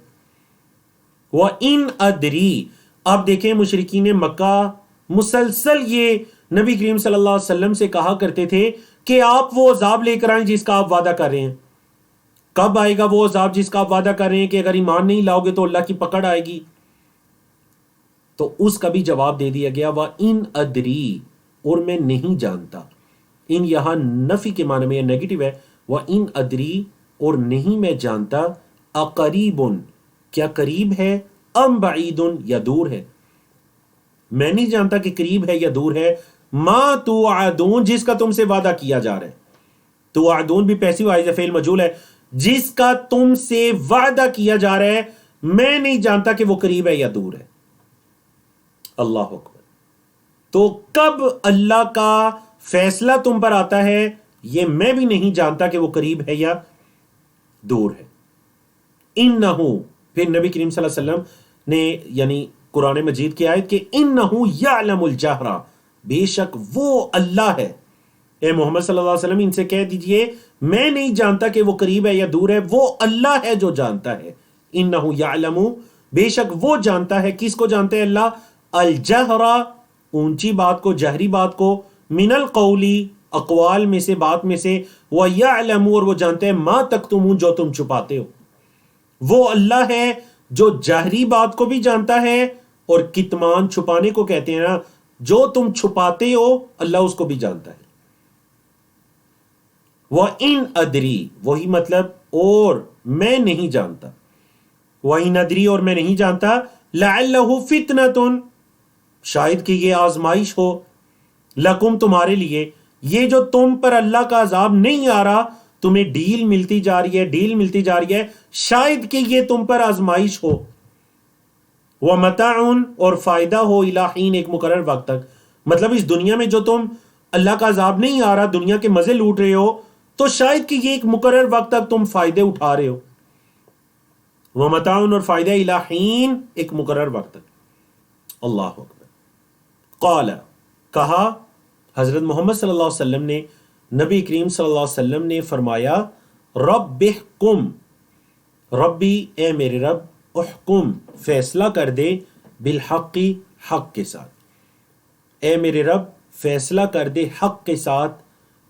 وَإِنْ أَدْرِي، اب دیکھیں مشرکین مکہ مسلسل یہ نبی کریم صلی اللہ علیہ وسلم سے کہا کرتے تھے کہ آپ وہ عذاب لے کر آئیں جس کا آپ وعدہ کر رہے ہیں۔ کب آئے گا وہ عذاب جس کا آپ وعدہ کر رہے ہیں کہ اگر ایمان نہیں لاؤ گے تو اللہ کی پکڑ آئے گی؟ تو اس کا بھی جواب دے دیا گیا، وَإِنْ أَدْرِي، اور میں نہیں جانتا۔ ان یہاں نفی کے معنی میں، یہ نیگیٹو ہے، وَإِنْ أَدْرِي، اور نہیں میں جانتا، اقریب، کیا قریب ہے، ام بعید، یا دور ہے۔ میں نہیں جانتا کہ قریب ہے یا دور ہے، ما توعدون، جس کا تم سے وعدہ کیا جا رہا ہے۔ توعدون بھی پیسو وائز ہے، فعل مجہول ہے، جس کا تم سے وعدہ کیا جا رہا ہے، میں نہیں جانتا کہ وہ قریب ہے یا دور ہے۔ اللہ اکبر۔ تو کب اللہ کا فیصلہ تم پر آتا ہے، یہ میں بھی نہیں جانتا کہ وہ قریب ہے یا دور ہے۔ انہو، پھر نبی کریم صلی اللہ علیہ وسلم نے یعنی قرآن مجید کی آیت کہ انہو یعلم الجہر، بے شک وہ اللہ ہے۔ اے محمد صلی اللہ علیہ وسلم ان سے کہہ دیجئے میں نہیں جانتا کہ وہ قریب ہے یا دور ہے، وہ اللہ ہے جو جانتا ہے۔ انہو یعلم، بے شک وہ جانتا ہے، کس کو جانتا ہے اللہ؟ الجہر، اونچی بات کو، جہری بات کو، من القولی، اقوال میں سے، بات میں سے، وَيَعْلَمُ، اور وہ جانتے ہیں، ما تکتمون، جو تم چھپاتے ہو۔ وہ اللہ ہے جو جہری بات کو بھی جانتا ہے، اور کتمان چھپانے کو کہتے ہیں نا، جو تم چھپاتے ہو اللہ اس کو بھی جانتا ہے۔ وَإِنْ أَدْرِي، وہی مطلب، اور میں نہیں جانتا، وَإِنْ أَدْرِي، اور میں نہیں جانتا، لَعَلَّهُ فِتْنَةٌ، شاید کہ یہ آزمائش ہو، لکم تمہارے لیے، یہ جو تم پر اللہ کا عذاب نہیں آ رہا، تمہیں ڈیل ملتی جا رہی ہے، ڈیل ملتی جا رہی ہے، شاید کہ یہ تم پر آزمائش ہو، وَمَتَعٌ اور فائدہ ہو، اِلَىٰ حِین ایک مقرر وقت تک. مطلب اس دنیا میں جو تم اللہ کا عذاب نہیں آ رہا، دنیا کے مزے لوٹ رہے ہو، تو شاید کہ یہ ایک مقرر وقت تک تم فائدے اٹھا رہے ہو. وَمَتَعٌ اور فائدہ اِلَىٰ حِین ایک مقرر وقت تک. اللہ اکبر. قال کہا حضرت محمد صلی اللہ علیہ وسلم نے، نبی کریم صلی اللہ علیہ وسلم نے فرمایا، رب احکم، ربی اے میرے رب، احکم فیصلہ کر دے، بالحق حق کے ساتھ، اے میرے رب فیصلہ کر دے حق کے ساتھ.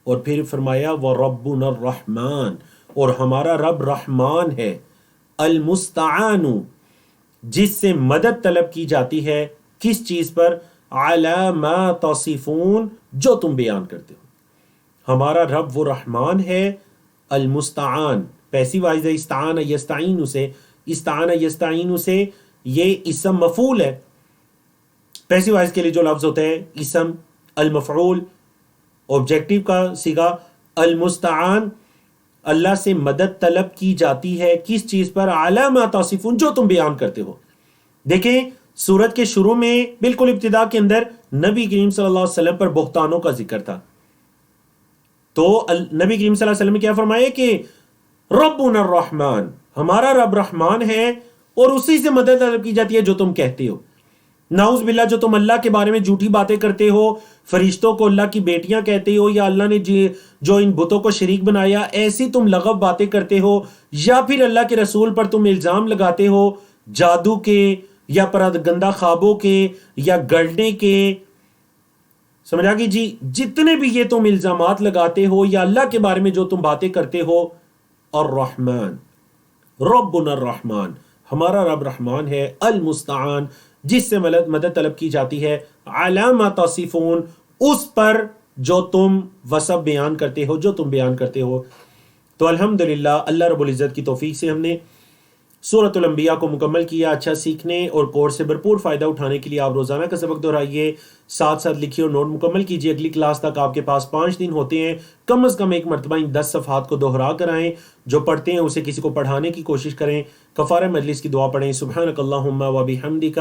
اور پھر فرمایا وَرَبُّنَا الرَّحْمَٰنُ اور ہمارا رب رحمان ہے، المستعان جس سے مدد طلب کی جاتی ہے، کس چیز پر؟ عَلَىٰ مَا تَصِفُونَ جو تم بیان کرتے ہو. ہمارا رب وہ رحمان ہے، المستعان پیسیو وائز ہے، استعان یستعین سے، استعان یستعین سے یہ اسم مفعول ہے. پیسیو وائز کے لیے جو لفظ ہوتے ہیں اسم، المفعول آبجیکٹو کا صیغہ، المستعان اللہ سے مدد طلب کی جاتی ہے، کس چیز پر؟ عَلَىٰ مَا تَصِفُونَ جو تم بیان کرتے ہو. دیکھیں سورت کے شروع میں بالکل ابتدا کے اندر نبی کریم صلی اللہ علیہ وسلم پر بہتانوں کا ذکر تھا، تو نبی کریم صلی اللہ علیہ وسلم نے کیا فرمایا کہ ربنا الرحمن ہمارا رب رحمان ہے، اور اسی سے مدد طلب کی جاتی ہے جو تم کہتے ہو. نعوذ باللہ جو تم اللہ کے بارے میں جھوٹی باتیں کرتے ہو، فرشتوں کو اللہ کی بیٹیاں کہتے ہو، یا اللہ نے جو ان بتوں کو شریک بنایا، ایسی تم لغو باتیں کرتے ہو، یا پھر اللہ کے رسول پر تم الزام لگاتے ہو جادو کے، یا پرگندہ خوابوں کے، یا گڑنے کے. سمجھا کہ جی جتنے بھی یہ تم الزامات لگاتے ہو یا اللہ کے بارے میں جو تم باتیں کرتے ہو، الرحمن ربنا الرحمن ہمارا رب رحمان ہے، المستعان جس سے مدد طلب کی جاتی ہے، عَلَىٰ مَا تَصِفُونَ اس پر جو تم وصف بیان کرتے ہو، جو تم بیان کرتے ہو. تو الحمدللہ اللہ رب العزت کی توفیق سے ہم نے سورۃ الانبیاء کو مکمل کیا. اچھا سیکھنے اور کورس سے بھرپور فائدہ اٹھانے کے لیے آپ روزانہ کا سبق دہرائیے، ساتھ ساتھ لکھیے اور نوٹ مکمل کیجیے. اگلی کلاس تک آپ کے پاس 5 دن ہوتے ہیں، کم از کم ایک مرتبہ ان 10 صفحات کو دوہرا کر آئیں. جو پڑھتے ہیں اسے کسی کو پڑھانے کی کوشش کریں. کفارہ مجلس کی دعا پڑھیں، سبحانک اللہم و بحمدک،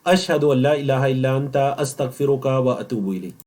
اشہد ان لا الہ الا انت، استغفرک و اتوب الیک.